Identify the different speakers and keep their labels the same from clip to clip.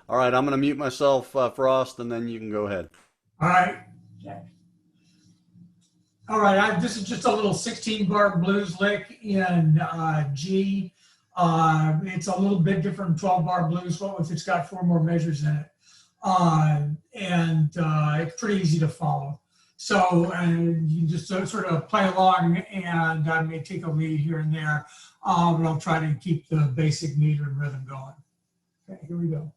Speaker 1: All right, I'm going to mute myself, Frost, and then you can go ahead.
Speaker 2: All right. All right, this is just a little 16-bar blues lick in G. It's a little bit different from 12-bar blues. Well, if it's got 4 more measures in it. It's pretty easy to follow. So you just sort of play along, and I may take a lead here and there, but I'll try to keep the basic meter and rhythm going. Okay, here we go.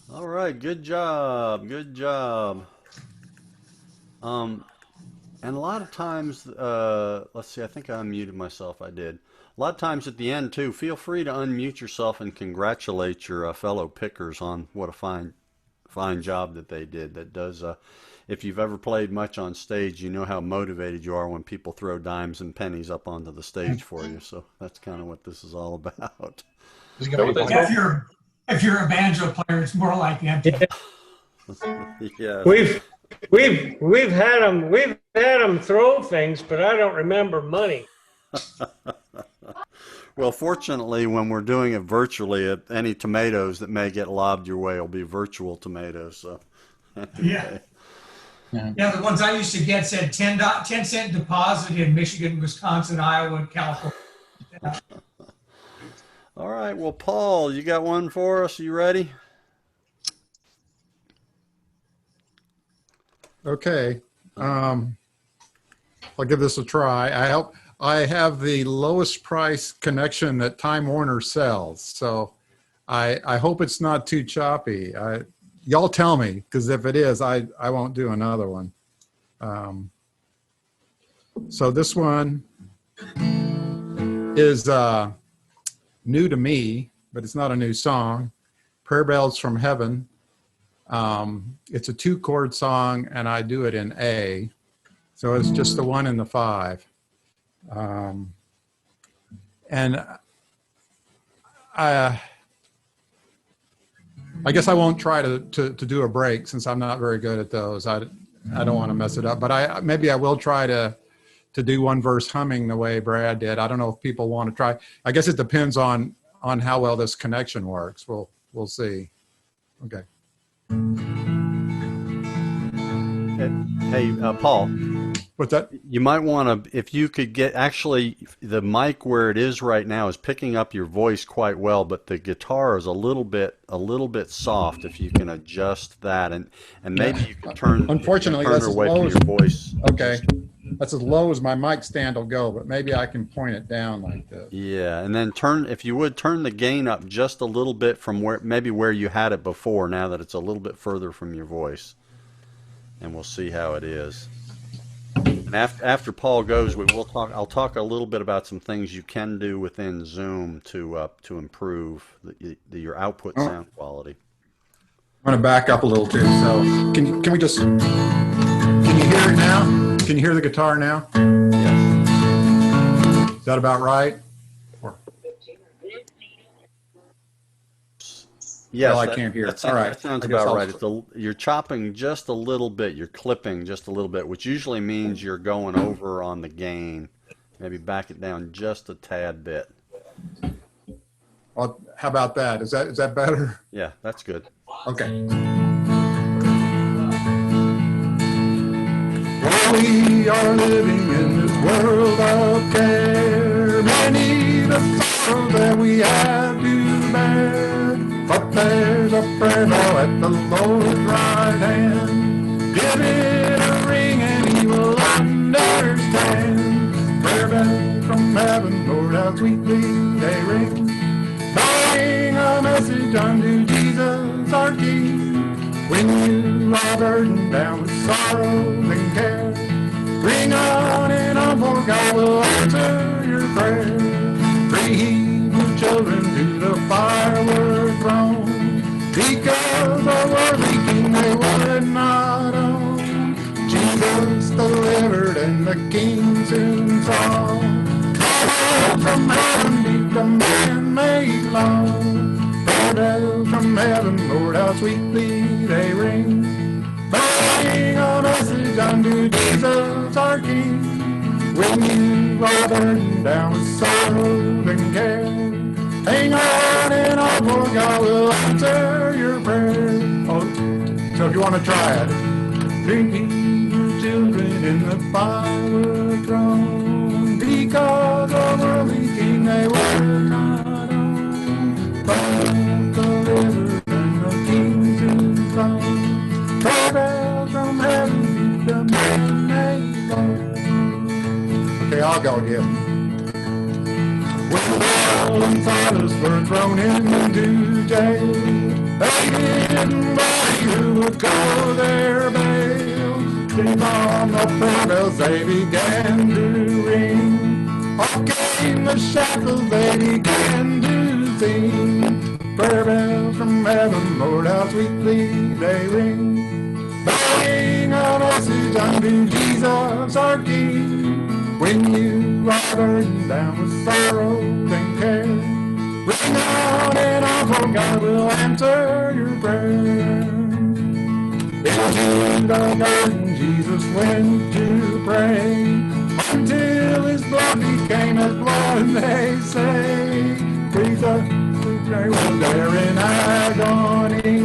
Speaker 1: All right, good job, good job. Um, and a lot of times, let's see, I think I unmuted myself. I did. A lot of times at the end too, feel free to unmute yourself and congratulate your fellow pickers on what a fine job that they did. That does, if you've ever played much on stage, you know how motivated you are when people throw dimes and pennies up onto the stage for you. So that's kind of what this is all about.
Speaker 2: If you're a banjo player, it's more like empty.
Speaker 1: Yeah.
Speaker 3: We've had them throw things, but I don't remember money.
Speaker 1: Well, fortunately, when we're doing it virtually, any tomatoes that may get lobbed your way will be virtual tomatoes. So,
Speaker 2: anyway. Yeah, the ones I used to get said 10-cent deposit in Michigan, Wisconsin, Iowa, and California. Yeah.
Speaker 1: All right, well, Paul, you got one for us? You ready?
Speaker 4: Okay. I'll give this a try. I have the lowest price connection that Time Warner sells, so I hope it's not too choppy. Y'all tell me, because if it is, I won't do another one. So this one is new to me, but it's not a new song. Prayer Bells from Heaven. It's a 2-chord song, and I do it in A. So it's just the 1 and the 5. And I guess I won't try to do a break, since I'm not very good at those. I don't want to mess it up, but maybe I will try to do one verse humming the way Brad did. I don't know if people want to try. I guess it depends on how well this connection works. We'll see. Okay.
Speaker 1: Hey, Paul.
Speaker 4: What's that?
Speaker 1: You might want to, if you could get, actually, the mic where it is right now is picking up your voice quite well, but the guitar is a little bit soft. If you can adjust that, and maybe you can turn.
Speaker 4: Unfortunately,
Speaker 1: turn
Speaker 4: that's
Speaker 1: away
Speaker 4: as low
Speaker 1: from
Speaker 4: as
Speaker 1: your voice.
Speaker 4: Okay, that's as low as my mic stand will go, but maybe I can point it down like this.
Speaker 1: Yeah, and then if you would, turn the gain up just a little bit from where you had it before. Now that it's a little bit further from your voice, and we'll see how it is. And after Paul goes, I'll talk a little bit about some things you can do within Zoom to improve your output sound quality.
Speaker 4: I'm going to back up a little too. So can we just, can you hear it now? Can you hear the guitar now?
Speaker 1: Yes.
Speaker 4: Is that about right? Or,
Speaker 1: Yes,
Speaker 4: well, I can't hear.
Speaker 1: that,
Speaker 4: All right.
Speaker 1: that sounds
Speaker 4: I guess
Speaker 1: about
Speaker 4: I'll,
Speaker 1: right. You're chopping just a little bit. You're clipping just a little bit, which usually means you're going over on the gain. Maybe back it down just a tad bit.
Speaker 4: well, how about that? Is that better?
Speaker 1: Yeah, that's good.
Speaker 4: Okay. Well, we are living in this world of care. Many the sorrow that we have to bear. But there's a prayer now at the Lord's right hand. Give it a ring and he will understand. Prayer bell from heaven, Lord, how sweetly they ring. Bring a message unto Jesus our King. When you are burdened down with sorrow and care, bring on and on, for God will answer your prayer. Bring Hebrew children to the fireward throne, because the worldly king they would not own. Jesus delivered and the king soon saw. From heaven beat the man-made law. Bells from heaven, Lord, how sweetly they ring. Bring a message unto Jesus our King. When you are burdened down with sorrow and care, hang on and on, for God will answer your prayer. Oh, so if you want to try it, bring your children in the fire throne, because the worldly king they were not own. But delivered and the king's in throne. Prayer bells from heaven beat the man-made law. Okay, I'll go again. When Paul and Silas were thrown into jail, they didn't worry who would go their bail. Came on the prayer bells, they began to ring. Off came the shackles, they began to sing. Prayer bells from heaven, Lord, how sweetly they ring. Bring a message unto Jesus our King. When you are burdened down with sorrow and care, bring on and on, for God will answer your prayer. Into the garden Jesus went to pray, until his blood became as blood, they say. Jesus was there in agony,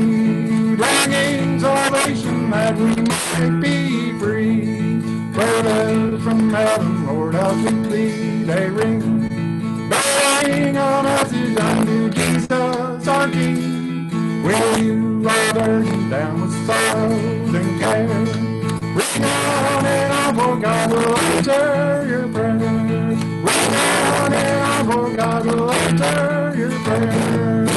Speaker 4: bringing salvation that we might be free. Prayers from heaven, Lord, how sweetly they ring. Bring a message unto Jesus our King. When you are burdened down with sorrow and care, bring on and on, for God will answer your prayer. Bring on and on, for God will answer your prayer.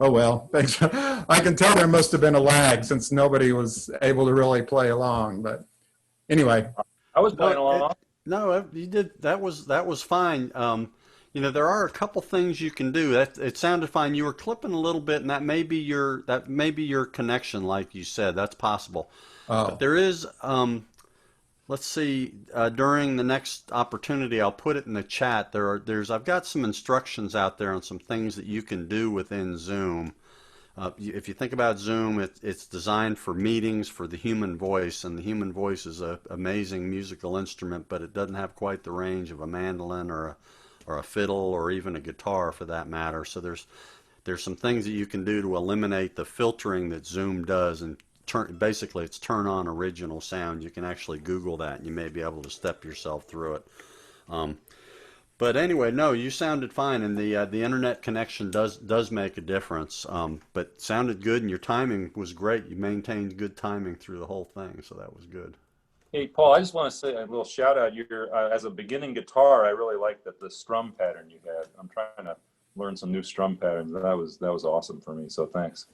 Speaker 4: Oh, well, thanks. I can tell there must have been a lag since nobody was able to really play along. But anyway,
Speaker 5: I was playing
Speaker 1: No,
Speaker 5: along.
Speaker 1: you did. That was fine. There are a couple things you can do. That it sounded fine. You were clipping a little bit, and that may be your connection, like you said. That's possible. But
Speaker 4: oh,
Speaker 1: there is. Let's see. During the next opportunity, I'll put it in the chat. I've got some instructions out there on some things that you can do within Zoom. If you think about Zoom, it's designed for meetings for the human voice, and the human voice is an amazing musical instrument, but it doesn't have quite the range of a mandolin or a fiddle or even a guitar for that matter. So there's some things that you can do to eliminate the filtering that Zoom does, and basically it's turn on original sound. You can actually Google that, and you may be able to step yourself through it. Um, but anyway, no, you sounded fine, and the internet connection does make a difference. But sounded good, and your timing was great. You maintained good timing through the whole thing, so that was good.
Speaker 5: Hey, Paul, I just want to say a little shout out. As a beginning guitar, I really like the strum pattern you had. I'm trying to learn some new strum patterns. That was awesome for me. So thanks.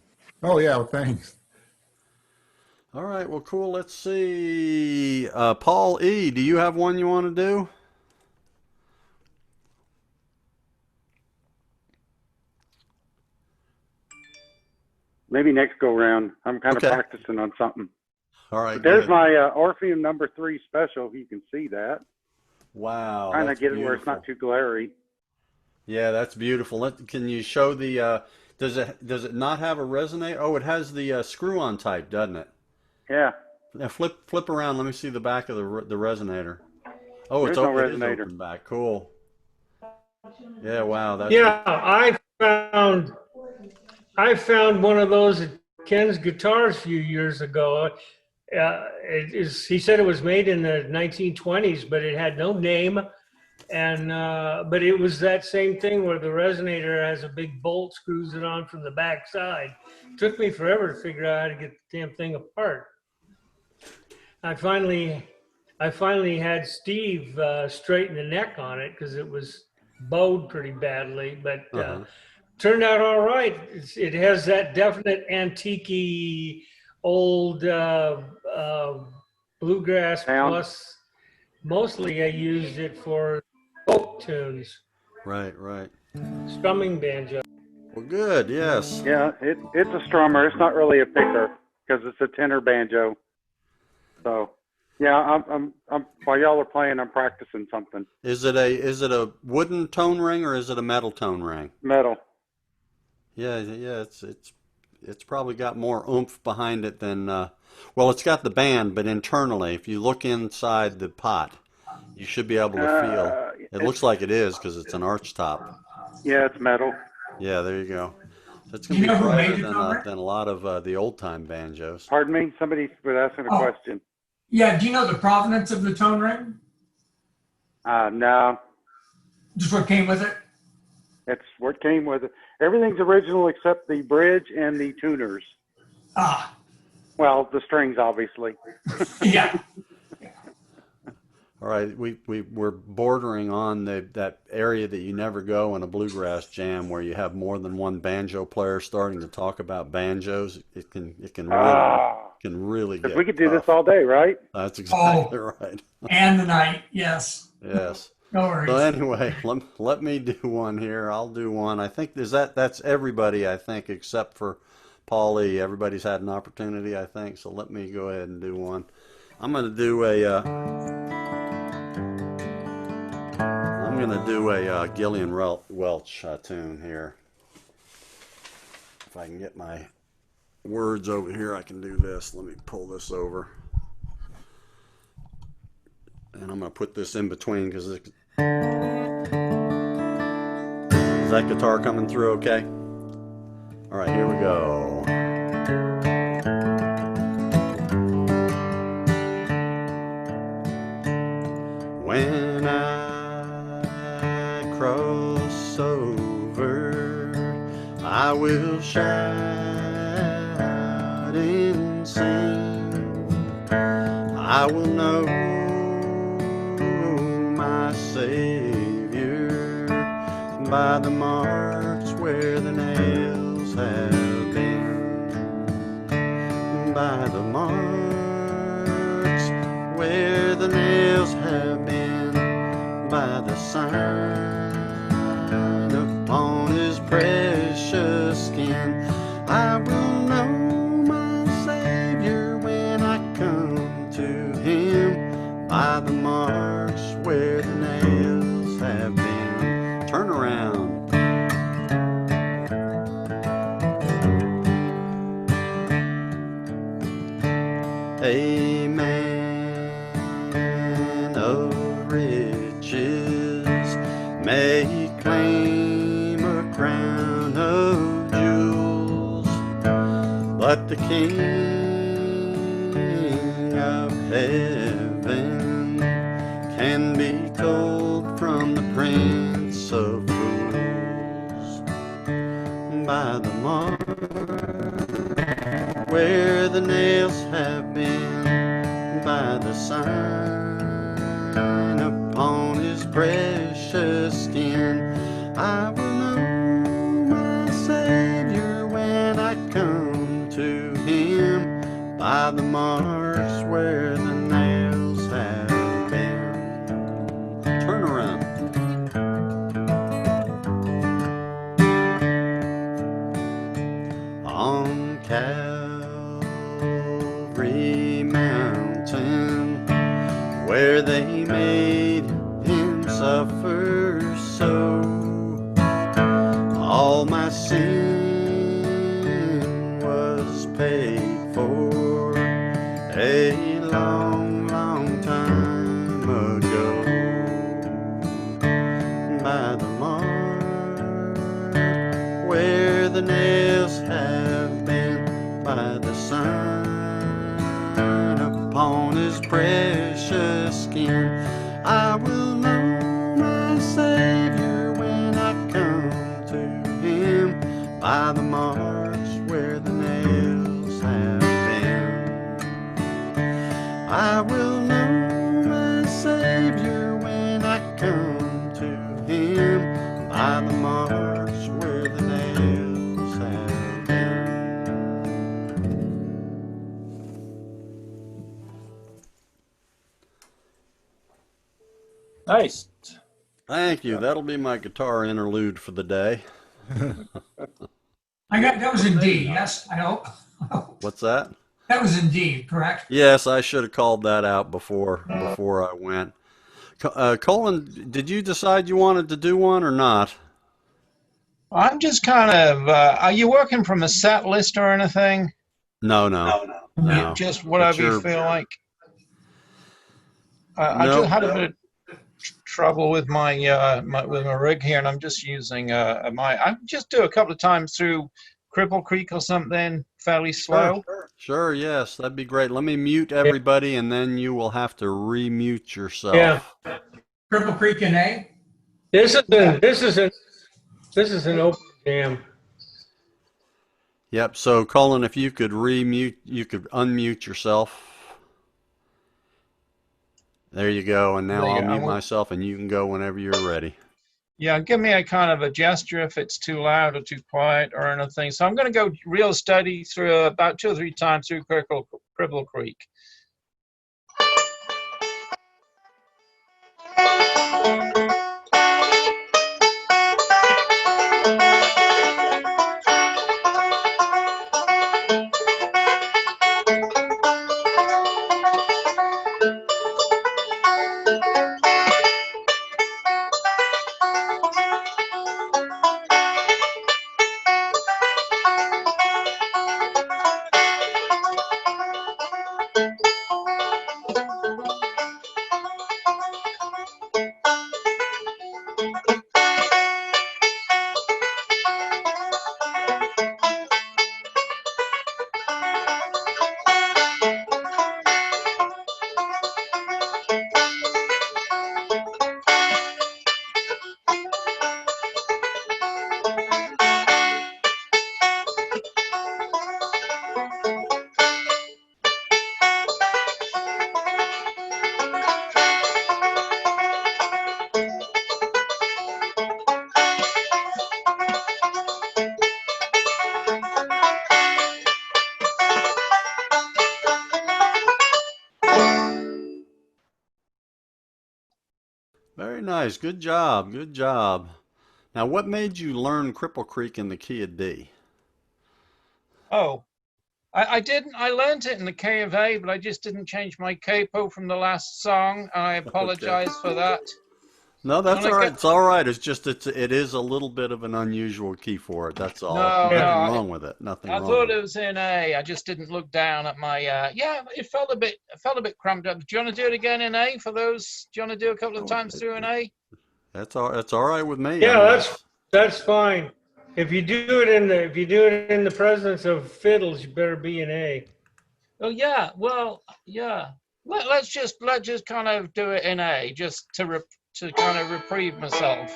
Speaker 4: oh yeah, well, thanks.
Speaker 1: All right, well, cool. Let's see. Paul E., do you have one you want to do?
Speaker 6: Maybe next go round. I'm kind of
Speaker 1: Okay.
Speaker 6: practicing on something.
Speaker 1: All right.
Speaker 6: But there's
Speaker 1: Good.
Speaker 6: my Orpheum number 3 special. If you can see that,
Speaker 1: Wow.
Speaker 6: trying to
Speaker 1: That's
Speaker 6: get it where it's
Speaker 1: beautiful.
Speaker 6: not too glary.
Speaker 1: Yeah, that's beautiful. Can you show the does it not have a resonator? Oh, it has the screw-on type, doesn't it?
Speaker 6: Yeah,
Speaker 1: Now flip around. Let me see the back of the resonator. Oh,
Speaker 6: there's no
Speaker 1: it is
Speaker 6: resonator.
Speaker 1: open back. Cool. Yeah, wow, that's
Speaker 3: Yeah, I found one of those at Ken's Guitars a few years ago. He said it was made in the 1920s, but it had no name. And but it was that same thing where the resonator has a big bolt, screws it on from the back side. Took me forever to figure out how to get the damn thing apart. I finally had Steve straighten the neck on it because it was bowed pretty badly, but
Speaker 1: uh-huh.
Speaker 3: turned out all right. It has that definite antique old bluegrass
Speaker 6: Sound.
Speaker 3: plus. Mostly I used it for folk tunes,
Speaker 1: Right, right.
Speaker 3: strumming banjo.
Speaker 1: Well, good. Yes.
Speaker 6: Yeah, it's a strummer. It's not really a picker because it's a tenor banjo. So, yeah, I'm while y'all are playing, I'm practicing something.
Speaker 1: Is it a wooden tone ring or is it a metal tone ring?
Speaker 6: Metal.
Speaker 1: Yeah, yeah. It's probably got more oomph behind it than well, it's got the band, but internally, if you look inside the pot, you should be able to feel. It looks like it is because it's an arch top.
Speaker 6: Yeah, it's metal.
Speaker 1: Yeah, there you go. It's
Speaker 2: Do
Speaker 1: gonna
Speaker 2: you
Speaker 1: be
Speaker 2: know who
Speaker 1: brighter
Speaker 2: made the tone ring?
Speaker 1: than a lot of the old time banjos.
Speaker 6: Pardon me? Somebody was asking a
Speaker 2: Oh.
Speaker 6: question.
Speaker 2: Yeah, do you know the provenance of the tone ring?
Speaker 6: No,
Speaker 2: Just what came with it?
Speaker 6: it's what came with it. Everything's original except the bridge and the tuners.
Speaker 2: Ah,
Speaker 6: Well, the strings, obviously.
Speaker 2: yeah.
Speaker 1: All right, we're bordering on that area that you never go in a bluegrass jam where you have more than one banjo player starting to talk about banjos. It can really
Speaker 6: Because
Speaker 1: get
Speaker 6: we could do this
Speaker 1: tough.
Speaker 6: all day, right?
Speaker 1: That's exactly right.
Speaker 2: And the night, yes.
Speaker 1: Yes.
Speaker 2: No
Speaker 1: So
Speaker 2: worries.
Speaker 1: anyway, let me do one here. I'll do one. I think that's everybody, I think, except for Paulie. Everybody's had an opportunity, I think. So let me go ahead and do one. I'm gonna do a Gillian Welch tune here. If I can get my words over here, I can do this. Let me pull this over. And I'm going to put this in between because is that guitar coming through okay? All right, here we go. When I cross over, I will shout and sing. I will know my Savior by the marks where the nails have been, by the marks where the nails have been, by the sign upon his precious skin. I will know my Savior when I come to him, by the marks where the nails have been. Turn around. A man of riches may claim a crown of jewels, but the King of heaven can be told from the Prince of Fools, by the mark where the nails have been, by the sign upon his precious skin. I will know my Savior when I come to him, by the marks where the nails have been. Turn around. On on Calvary Mountain, where they made him suffer so. All my sin was paid for a long, long time ago by the mark where the nails have been, by the sign upon his precious skin. I will know my Savior when I come to him, by the marks where the nails have been. I will know my Savior when I come to him, by the marks where the nails have been.
Speaker 5: Nice.
Speaker 1: Thank you. That'll be my guitar interlude for the day.
Speaker 2: That was in D, yes, I hope.
Speaker 1: What's that?
Speaker 2: That was in D, correct?
Speaker 1: Yes, I should have called that out before I went. Colin, did you decide you wanted to do one or not?
Speaker 7: I'm just kind of, are you working from a set list or anything?
Speaker 1: No, no, no.
Speaker 7: Just
Speaker 1: It's
Speaker 7: whatever you
Speaker 1: your
Speaker 7: feel like. I
Speaker 1: no.
Speaker 7: just had a bit of trouble with my with my rig here, and I'm just using I just do a couple of times through Cripple Creek or something, fairly slow.
Speaker 1: Sure, yes, that'd be great. Let me mute everybody, and then you will have to remute yourself.
Speaker 3: Yeah.
Speaker 2: Cripple Creek in A?
Speaker 3: This is an open jam.
Speaker 1: Yep. So, Colin, if you could you could unmute yourself. There you go. And now
Speaker 7: There you
Speaker 1: I'll
Speaker 7: go.
Speaker 1: mute myself, and you can go whenever you're ready.
Speaker 7: Yeah, give me a kind of a gesture if it's too loud or too quiet or anything. So I'm going to go real steady through about 2 or 3 times through Cripple Creek.
Speaker 1: Very nice. Good job. Good job. Now, what made you learn Cripple Creek in the key of D?
Speaker 7: Oh, I didn't. I learned it in the K of A, but I just didn't change my capo from the last song. I apologize for that.
Speaker 1: No, that's
Speaker 7: When I
Speaker 1: all right.
Speaker 7: get-
Speaker 1: It's all right. It's just it is a little bit of an unusual key for it. That's all.
Speaker 7: No,
Speaker 1: Nothing
Speaker 7: no,
Speaker 1: wrong with it. Nothing
Speaker 7: I
Speaker 1: wrong
Speaker 7: thought
Speaker 1: with
Speaker 7: it
Speaker 1: it.
Speaker 7: was in A. I just didn't look down at my. Yeah, it felt a bit cramped up. Do you want to do it again in A for those? Do you want to do a couple of times through in A?
Speaker 1: That's all. That's all right with me.
Speaker 3: Yeah,
Speaker 1: I mean,
Speaker 3: that's fine. If you do it in the presence of fiddles, you better be in A.
Speaker 7: Oh yeah. Well, yeah. Let's just kind of do it in A, just to kind of reprieve myself.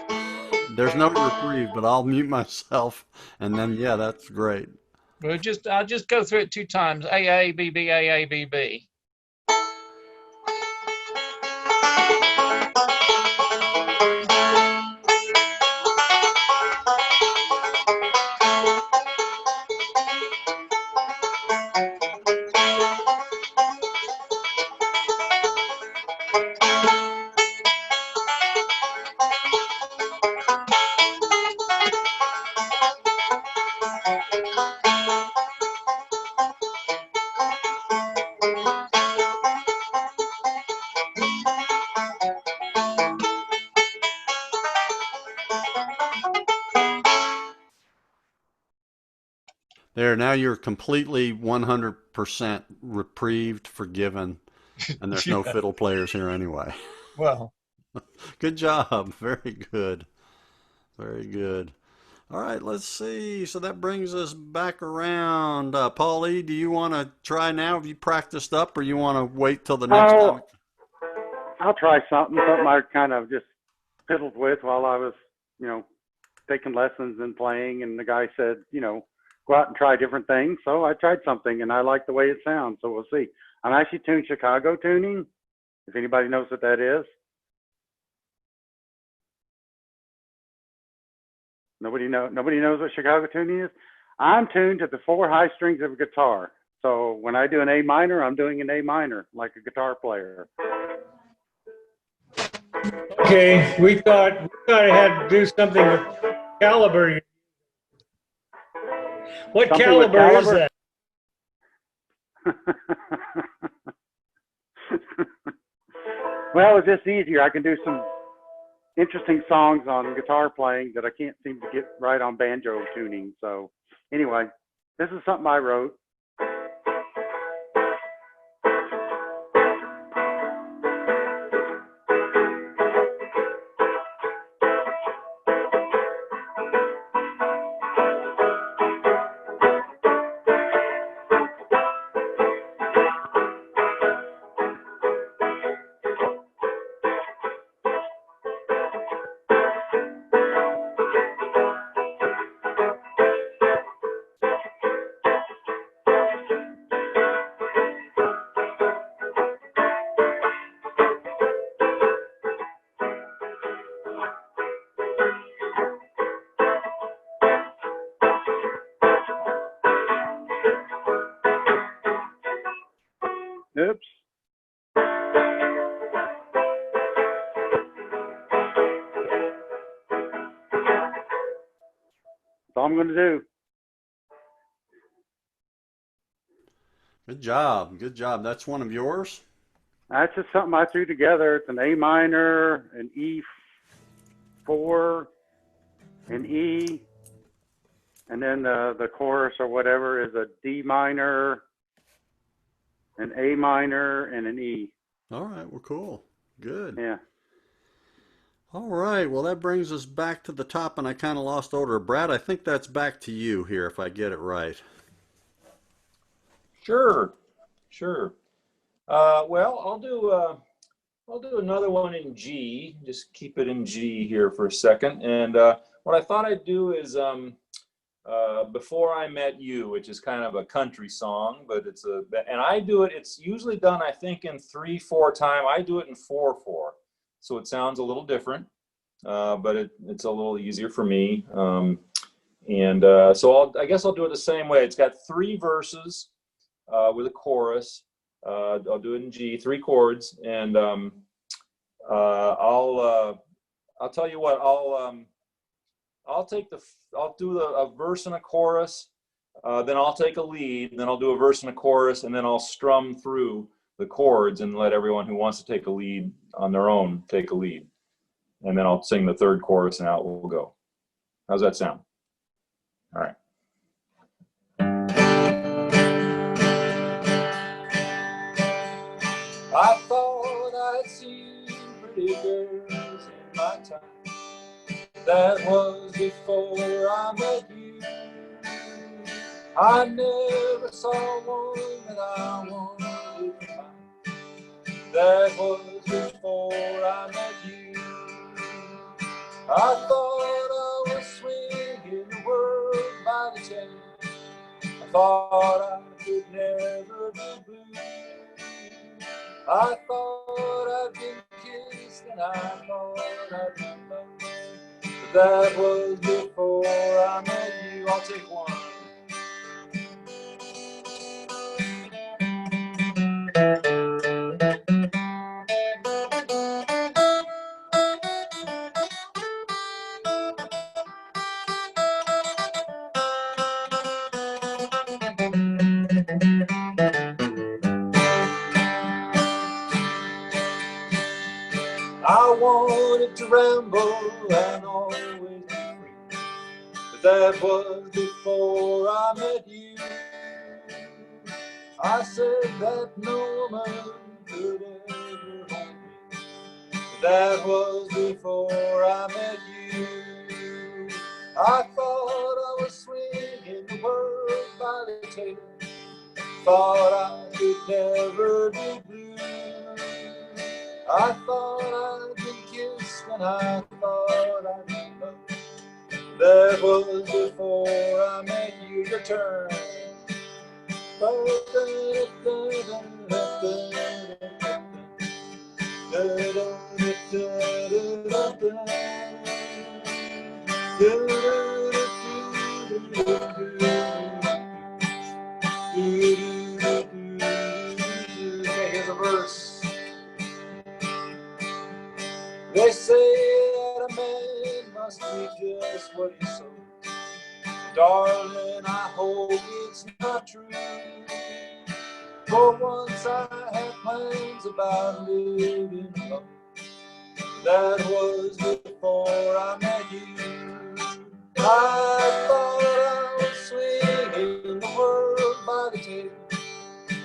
Speaker 1: there's no reprieve, but I'll mute myself, and then yeah, that's great.
Speaker 7: I'll just go through it 2 times. A A B B A A B B.
Speaker 1: There, now you're completely 100% reprieved, forgiven, and there's no
Speaker 7: Yeah.
Speaker 1: fiddle players here anyway.
Speaker 7: Well,
Speaker 1: Good job. Very good. Very good. All right, let's see. So that brings us back around. Paulie, do you want to try now? Have you practiced up, or you want to wait till the next
Speaker 6: Oh,
Speaker 1: time?
Speaker 6: I'll try something I kind of just fiddled with while I was, taking lessons and playing. And the guy said, go out and try different things. So I tried something and I like the way it sounds. So we'll see. I'm actually tuned Chicago tuning, if anybody knows what that is. Nobody knows what Chicago tuning is. I'm tuned to the 4 high strings of a guitar. So when I do an A minor, I'm doing an A minor like a guitar player.
Speaker 3: Okay, we thought I had to do something with caliber. What
Speaker 6: Something with
Speaker 3: caliber is
Speaker 6: caliber?
Speaker 3: that?
Speaker 6: Well, it's just easier. I can do some interesting songs on guitar playing that I can't seem to get right on banjo tuning. So anyway, this is something I wrote. Oops. That's all I'm going to do.
Speaker 1: Good job. Good job. That's one of yours?
Speaker 6: That's just something I threw together. It's an A minor, an E4, an E, and then the chorus or whatever is a D minor, an A minor, and an E.
Speaker 1: All right. Well, cool. Good.
Speaker 6: Yeah.
Speaker 1: All right. Well, that brings us back to the top, and I kind of lost order. Brad, I think that's back to you here if I get it right.
Speaker 5: Sure, sure. Well, I'll do another one in G. Just keep it in G here for a second. And what I thought I'd do is Before I Met You, which is kind of a country song, but and I do it, it's usually done, I think, in 3/4 time. I do it in 4/4. So it sounds a little different, but it's a little easier for me. So I guess I'll do it the same way. It's got 3 verses with a chorus. I'll do it in G, 3 chords, and I'll tell you what. I'll do a verse and a chorus, then I'll take a lead, then I'll do a verse and a chorus, and then I'll strum through the chords and let everyone who wants to take a lead on their own take a lead, and then I'll sing the 3rd chorus and out we'll go. How's that sound? All right. I thought I'd seen pretty girls in my time. That was before I met you. I never saw one that I wanted to find. That was before I met you. I thought I was swinging the world by the chain. I thought I could never be blue. I thought I'd been kissed and I thought I'd been loved. But that was before I met you. I'll take one. I wanted to ramble and always be free, but that was before I met you. I said that no woman could ever hold me. That was before I met you. I thought I was swinging the world by the tail. Thought I could never be blue. I thought I'd been kissed and I thought I'd been loved. That was before I met you. Your turn. Here's a verse. They say that a man must be just what he sows. Darling, I hope it's not true. For once I had plans about living alone. That was before I met you. I thought I was swinging the world by the tail.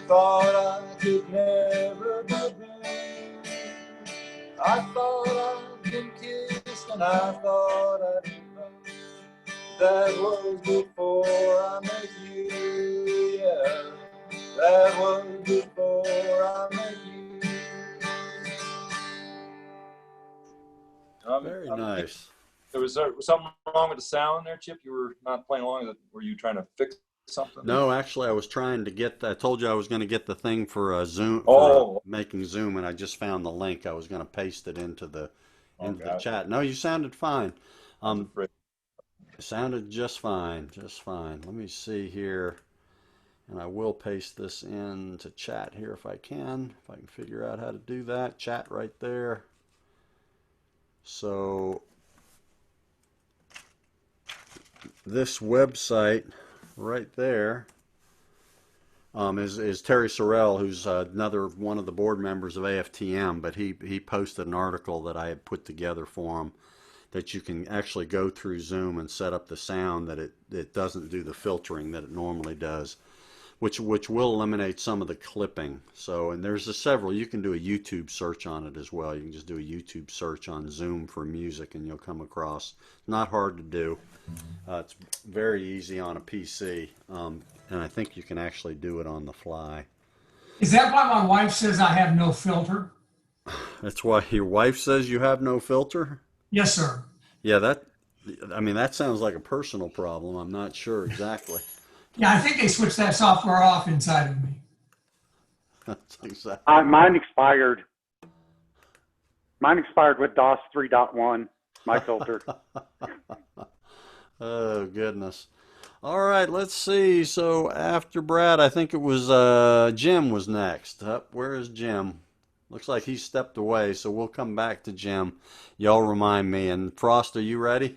Speaker 5: Thought I could never be blue. I thought I'd been kissed and I thought I'd been loved. That was before I met you. Yeah, that was before I met you.
Speaker 1: Very nice.
Speaker 5: Was there something wrong with the sound there, Chip? You were not playing along. Were you trying to fix something?
Speaker 1: No, actually, I was trying to get. I told you I was going to get the thing for Zoom
Speaker 5: Oh.
Speaker 1: making Zoom, and I just found the link. I was going to paste it into the
Speaker 5: Okay.
Speaker 1: chat. No, you sounded fine.
Speaker 5: I was afraid.
Speaker 1: Sounded just fine, just fine. Let me see here, and I will paste this into chat here if I can figure out how to do that. Chat right there. So this website right there is Terry Sorrell, who's another one of the board members of AFTM, but he posted an article that I had put together for him that you can actually go through Zoom and set up the sound that it doesn't do the filtering that it normally does, which will eliminate some of the clipping. So, and there's several. You can do a YouTube search on it as well. You can just do a YouTube search on Zoom for music and you'll come across. Not hard to do. It's very easy on a PC, and I think you can actually do it on the fly.
Speaker 2: Is that why my wife says I have no filter?
Speaker 1: That's why your wife says you have no filter?
Speaker 2: Yes, sir.
Speaker 1: Yeah, that sounds like a personal problem. I'm not sure exactly.
Speaker 2: Yeah, I think they switched that software off inside of me.
Speaker 1: That's exactly.
Speaker 6: Mine expired. Mine expired with DOS 3.1, my filter.
Speaker 1: Oh, goodness. All right, let's see. So after Brad, I think it was Jim was next. Where is Jim? Looks like he stepped away, so we'll come back to Jim. Y'all remind me. And Frost, are you ready?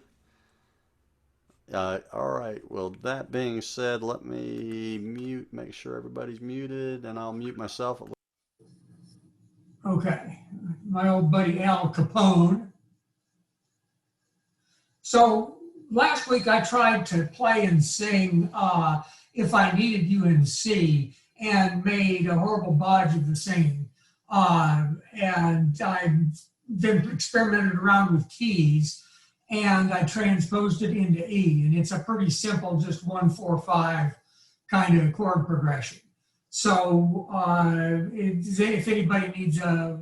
Speaker 1: All right. Well, that being said, let me make sure everybody's muted, and I'll mute myself.
Speaker 2: Okay. My old buddy Al Capone. So last week I tried to play and sing If I Needed You in C and made a horrible bodge of the singing. And I've been experimented around with keys and I transposed it into E, and it's a pretty simple, just 1-4-5 kind of chord progression. So if anybody needs a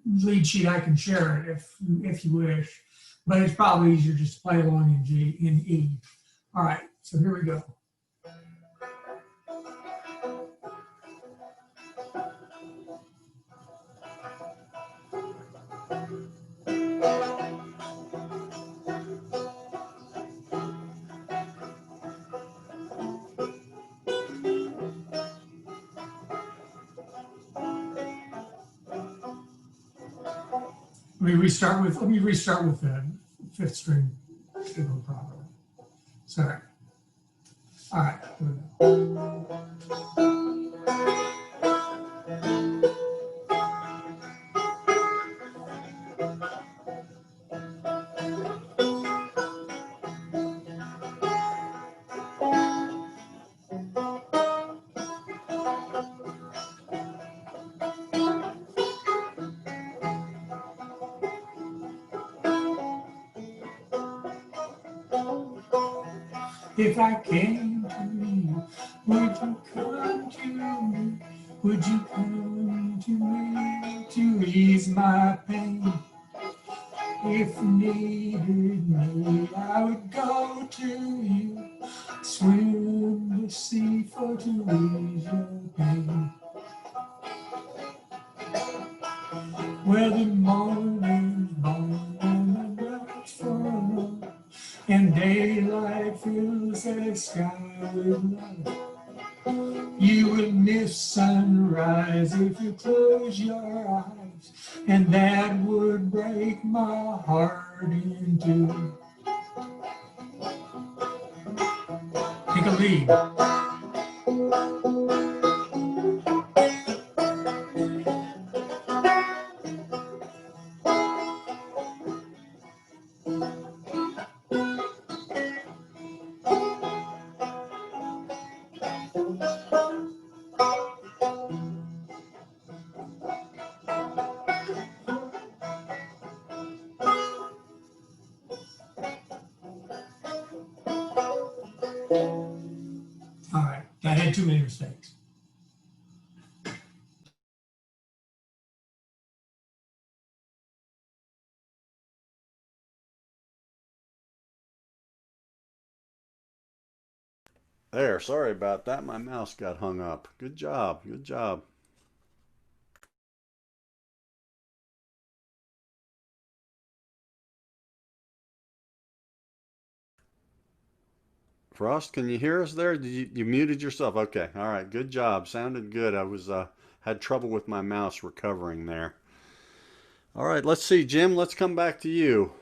Speaker 2: lead sheet, I can share it if you wish, but it's probably easier just to play along in E. All right, so here we go. Let me restart with the fifth string signal properly. Sorry. All right. If I came to you, would you come to me? Would you come to me to ease my pain? If needed me, I would go to you, swim the sea for to ease your pain. Where the morning's born and the night's full, and daylight fills the sky with light. You will miss sunrise if you close your eyes, and that would break my heart in two. Take a lead. All right, that had too many mistakes.
Speaker 1: There, sorry about that. My mouse got hung up. Good job. Good job. Frost, can you hear us there? Did you muted yourself? Okay. All right. Good job. Sounded good. I was had trouble with my mouse recovering there. All right. Let's see, Jim. Let's come back to you.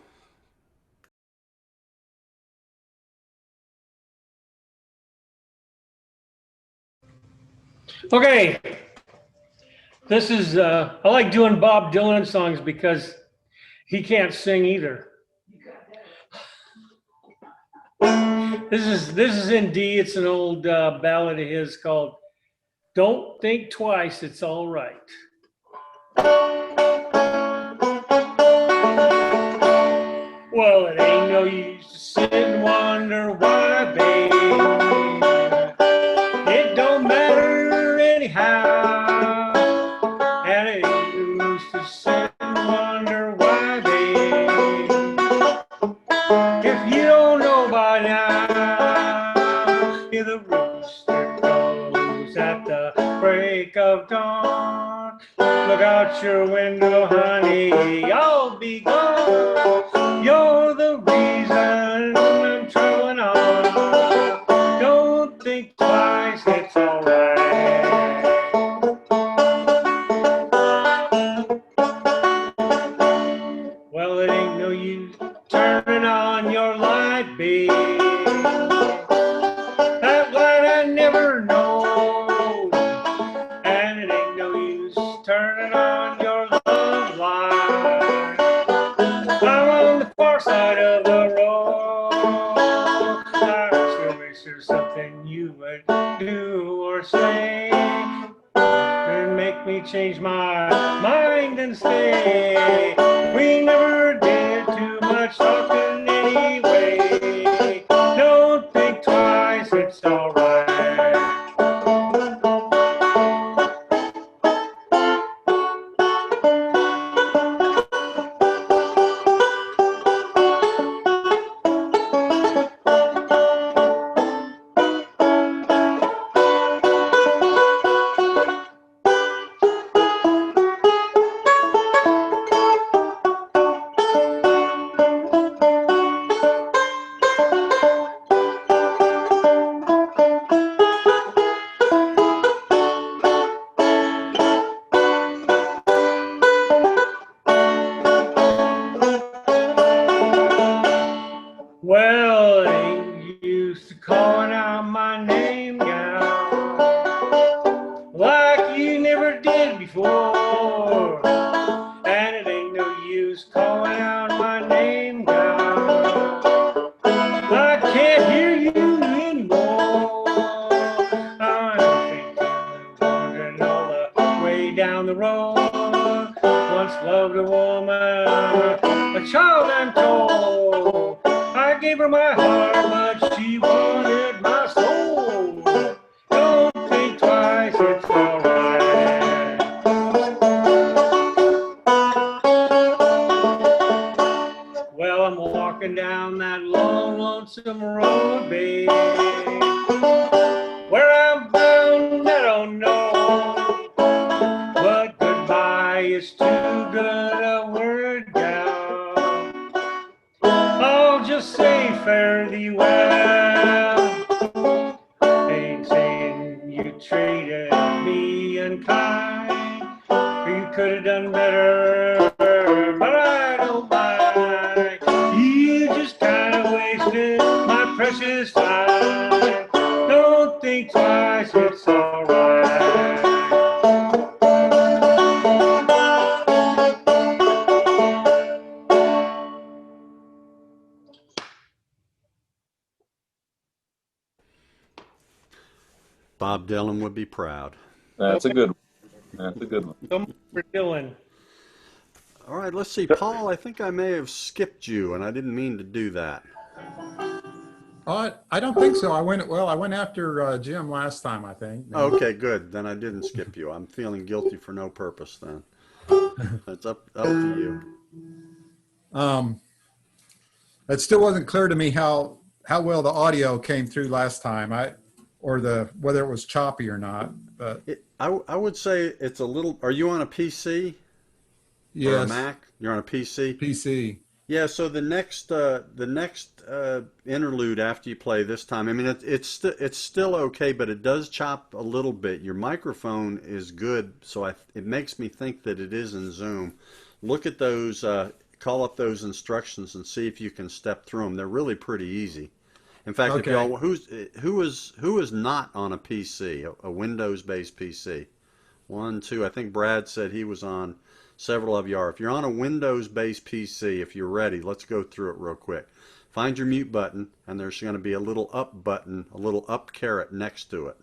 Speaker 3: Okay, this is I like doing Bob Dylan songs because he can't sing either. This is in D. It's an old ballad of his called "Don't Think Twice, It's All Right." Well, it ain't no use to sit and wonder why, babe. It don't matter anyhow. And it ain't no use to sit and wonder why, babe. If you don't know by now, hear the rooster crows at the break of dawn. Look out your window, honey, I'll be gone. You're the reason I'm traveling on. Don't think twice, it's alright. Well, it ain't no use turning on your light, babe. That light I never know. And it ain't no use turning on your love light. I'm on the far side of the road. I still wish there's something you would do or say and make me change my mind and stay. We never did too much talking anyway. Don't think twice, it's alright. Well, it ain't used to calling out my name now, like you never did before. And it ain't no use calling out my name now. I can't hear you anymore. I don't think you're wandering all the way down the road. Once loved a woman, a child I'm told. I gave her my heart, but she wanted my soul. Don't think twice, it's alright. Well, I'm walking down that long, lonesome road, babe. Where I'm bound, I don't know. But goodbye is too good a word down. I'll just say fare thee well. Ain't saying you treated me unkind, or you could have done better, but I don't mind. You just kind of wasted my precious time. Don't think twice, it's alright.
Speaker 1: Bob Dylan would be proud.
Speaker 5: That's a good one. That's a good one.
Speaker 3: So much for Dylan.
Speaker 1: All right, let's see. Paul, I think I may have skipped you, and I didn't mean to do that.
Speaker 4: I don't think so. I went after Jim last time, I think.
Speaker 1: Okay, good. Then I didn't skip you. I'm feeling guilty for no purpose then. It's up to you.
Speaker 4: It still wasn't clear to me how well the audio came through last time. Whether it was choppy or not. But
Speaker 1: I would say it's a little. Are you on a PC?
Speaker 4: yes,
Speaker 1: Or a Mac? You're on a PC?
Speaker 4: PC.
Speaker 1: Yeah, so the next interlude after you play this time, I mean it's still okay, but it does chop a little bit. Your microphone is good, so it makes me think that it is in Zoom. Look at those, call up those instructions and see if you can step through them. They're really pretty easy. In fact, if
Speaker 4: Okay.
Speaker 1: y'all who is not on a PC, a Windows-based PC? One, two. I think Brad said he was on. Several of you are. If you're on a Windows-based PC, if you're ready, let's go through it real quick. Find your mute button, and there's going to be a little up button, a little up caret next to it.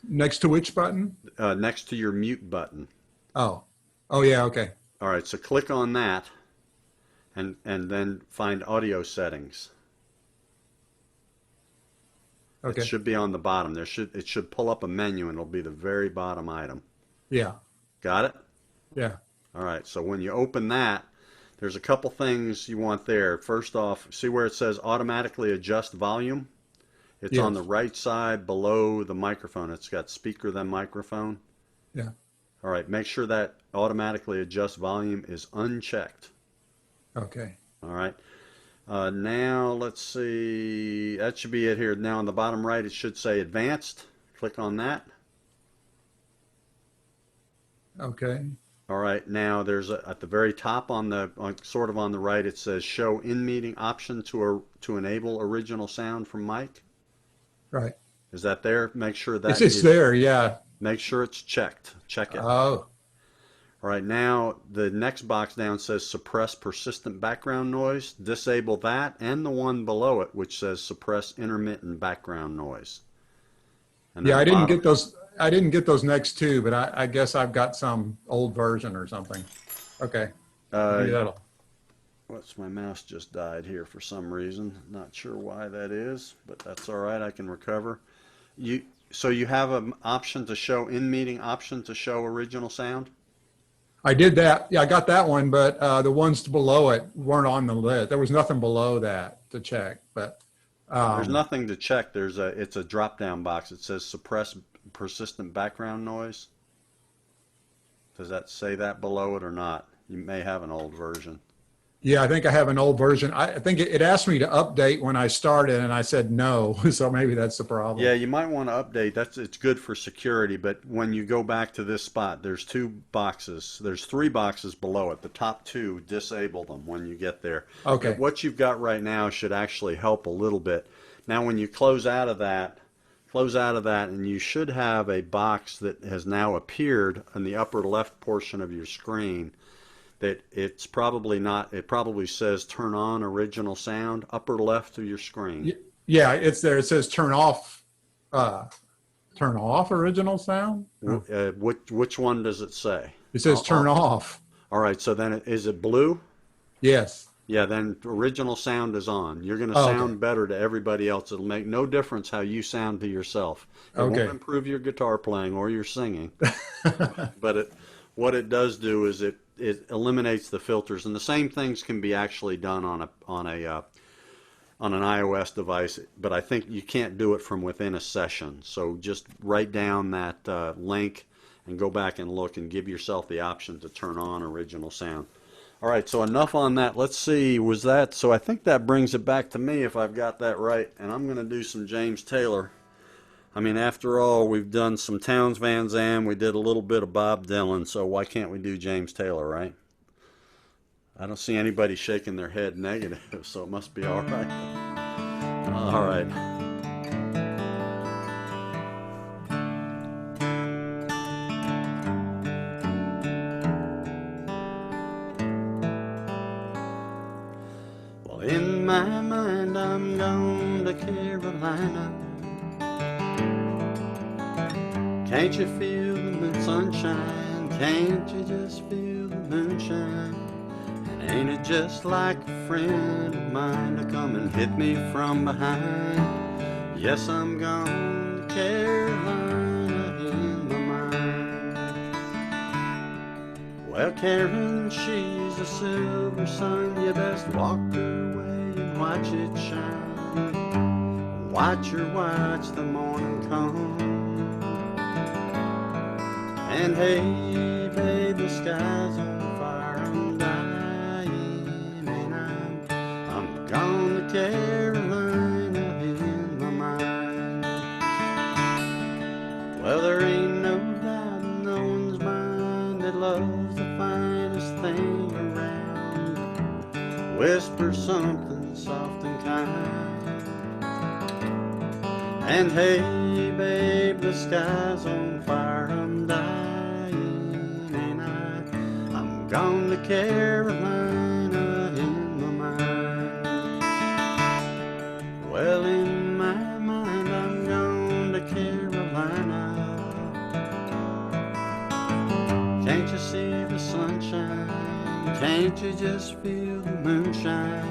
Speaker 4: Next to which button?
Speaker 1: Next to your mute button.
Speaker 4: Oh yeah. Okay.
Speaker 1: All right, so click on that, and then find audio settings.
Speaker 4: Okay.
Speaker 1: It should be on the bottom. It should pull up a menu, and it'll be the very bottom item.
Speaker 4: Yeah.
Speaker 1: Got it?
Speaker 4: Yeah.
Speaker 1: All right, so when you open that, there's a couple things you want there. First off, see where it says automatically adjust volume? It's on
Speaker 4: Yes.
Speaker 1: the right side below the microphone. It's got speaker then microphone.
Speaker 4: Yeah.
Speaker 1: All right, make sure that automatically adjust volume is unchecked.
Speaker 4: Okay.
Speaker 1: All right. Now let's see. That should be it here. Now on the bottom right, it should say advanced. Click on that.
Speaker 4: Okay.
Speaker 1: All right, now there's at the very top sort of on the right, it says show in meeting option to enable original sound from mic.
Speaker 4: Right.
Speaker 1: Is that there? Make sure that
Speaker 4: It's there. Yeah.
Speaker 1: Make sure it's checked. Check it.
Speaker 4: Oh.
Speaker 1: All right, now the next box down says suppress persistent background noise. Disable that and the one below it, which says suppress intermittent background noise. And
Speaker 4: Yeah.
Speaker 1: then
Speaker 4: I didn't
Speaker 1: bottom-
Speaker 4: get those. I didn't get those next two, but I guess I've got some old version or something. Okay. Maybe that'll.
Speaker 1: My mouse just died here for some reason. Not sure why that is, but that's all right. I can recover. So you have an option to show in-meeting option to show original sound?
Speaker 4: I did that. Yeah, I got that one, but the ones below it weren't on the list. There was nothing below that to check, but
Speaker 1: There's nothing to check. It's a drop-down box. It says suppress persistent background noise. Does that say that below it or not? You may have an old version.
Speaker 4: yeah, I think I have an old version. I think it asked me to update when I started, and I said no. So maybe that's the problem.
Speaker 1: Yeah, you might want to update. It's good for security, but when you go back to this spot, there's two boxes. There's three boxes below it. The top two, disable them when you get there.
Speaker 4: Okay.
Speaker 1: But what you've got right now should actually help a little bit. Now, when you close out of that, and you should have a box that has now appeared in the upper left portion of your screen. That it's probably not. It probably says turn on original sound, upper left of your screen.
Speaker 4: Yeah, it's there. It says turn off original sound.
Speaker 1: Which one does it say?
Speaker 4: It says turn off.
Speaker 1: All right, so then is it blue?
Speaker 4: Yes.
Speaker 1: Yeah, then original sound is on. You're going to
Speaker 4: Oh, okay.
Speaker 1: sound better to everybody else. It'll make no difference how you sound to yourself. It won't
Speaker 4: Okay.
Speaker 1: improve your guitar playing or your singing, but what it does do is it eliminates the filters, and the same things can be actually done on an iOS device, but I think you can't do it from within a session. So just write down that link and go back and look and give yourself the option to turn on original sound. All right, so enough on that. Let's see, was that, so I think that brings it back to me if I've got that right, and I'm going to do some James Taylor. I mean, after all, we've done some Townes Van Zandt, we did a little bit of Bob Dylan, so why can't we do James Taylor, right? I don't see anybody shaking their head negative, so it must be all right. All right. Well, in my mind, I'm going to Carolina. Can't you feel the moon sunshine? Can't you just feel the moonshine? And ain't it just like a friend of mine to come and hit me from behind? Yes, I'm gone to Carolina in my mind. Well, Karen, she's a silver sun. You best walk her way and watch it shine. Watch her watch the morning come. And hey, babe, the sky's on fire, I'm dying, and I'm gone to Carolina in my mind. Well, there ain't no doubt in no one's mind that love's the finest thing around. Whisper something soft and kind. And hey, babe, the sky's on fire, I'm dying. Gone to Carolina in my mind. Well, in my mind, I'm gone to Carolina. Can't you see the sunshine? Can't you just feel the moonshine?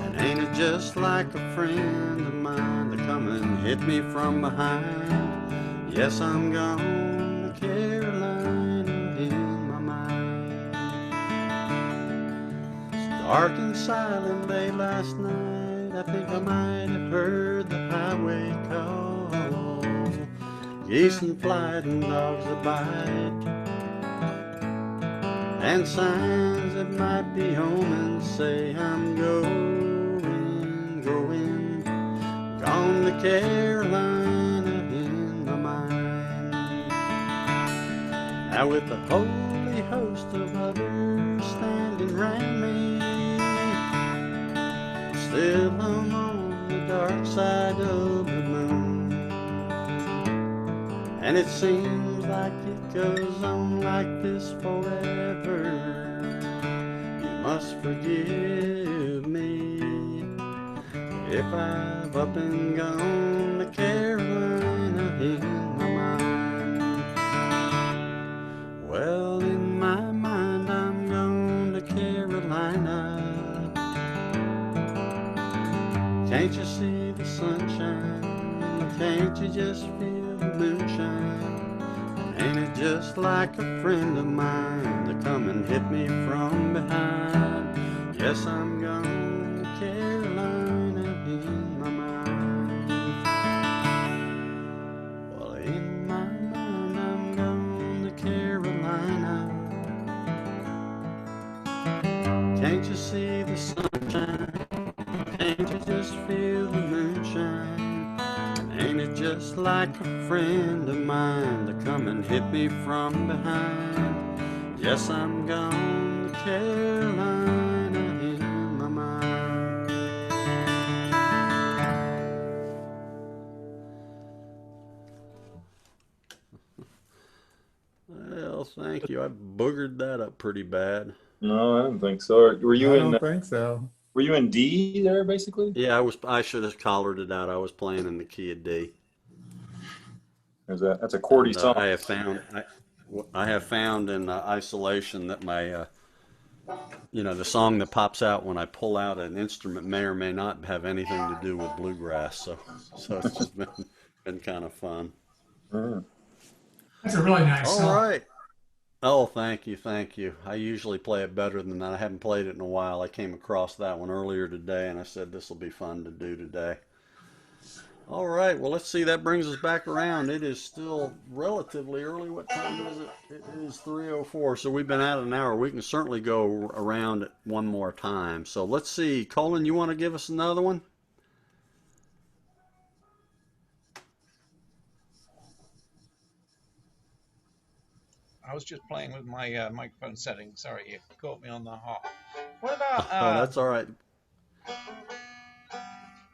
Speaker 1: And ain't it just like a friend of mine to come and hit me from behind? Yes, I'm gone to Carolina in my mind. Dark and silent late last night, I think I might have heard the highway call. Geese in flight and dogs that bite, and signs that might be omens say I'm going, gone to Carolina in my mind. Now with the holy host of others standing round me, still I'm on the dark side of the moon. And it seems like it goes on like this forever. You must forgive me if I've up and gone to Carolina in my mind. Well, in my mind, I'm going to Carolina. Can't you see the sunshine? Can't you just feel the moonshine? Ain't it just like a friend of mine to come and hit me from behind? Yes, I'm gone to Carolina in my mind. Well, in my mind, I'm gone to Carolina. Can't you see the sunshine? Can't you just feel the moonshine? Ain't it just like a friend of mine to come and hit me from behind? Yes, I'm gone to Carolina in my mind. Well, thank you. I boogered that up pretty bad.
Speaker 5: No, I don't think so. Were you
Speaker 4: I
Speaker 5: in?
Speaker 4: don't think so.
Speaker 5: Were you in D there, basically?
Speaker 1: Yeah, I should have collared it out. I was playing in the key of D.
Speaker 5: That's a chordy
Speaker 1: And
Speaker 5: song.
Speaker 1: I have found in isolation that my the song that pops out when I pull out an instrument may or may not have anything to do with bluegrass. So it's just been kind of fun.
Speaker 5: Mm.
Speaker 2: That's a really nice
Speaker 1: All
Speaker 2: song.
Speaker 1: right. Oh, thank you, thank you. I usually play it better than that. I haven't played it in a while. I came across that one earlier today, and I said this will be fun to do today. All right, well, let's see. That brings us back around. It is still relatively early. What time is it? It is 3:04. So we've been at an hour. We can certainly go around it one more time. So let's see. Colin, you want to give us another one?
Speaker 7: I was just playing with my microphone settings. Sorry, you caught me on the hop. What about
Speaker 1: Oh, that's all right.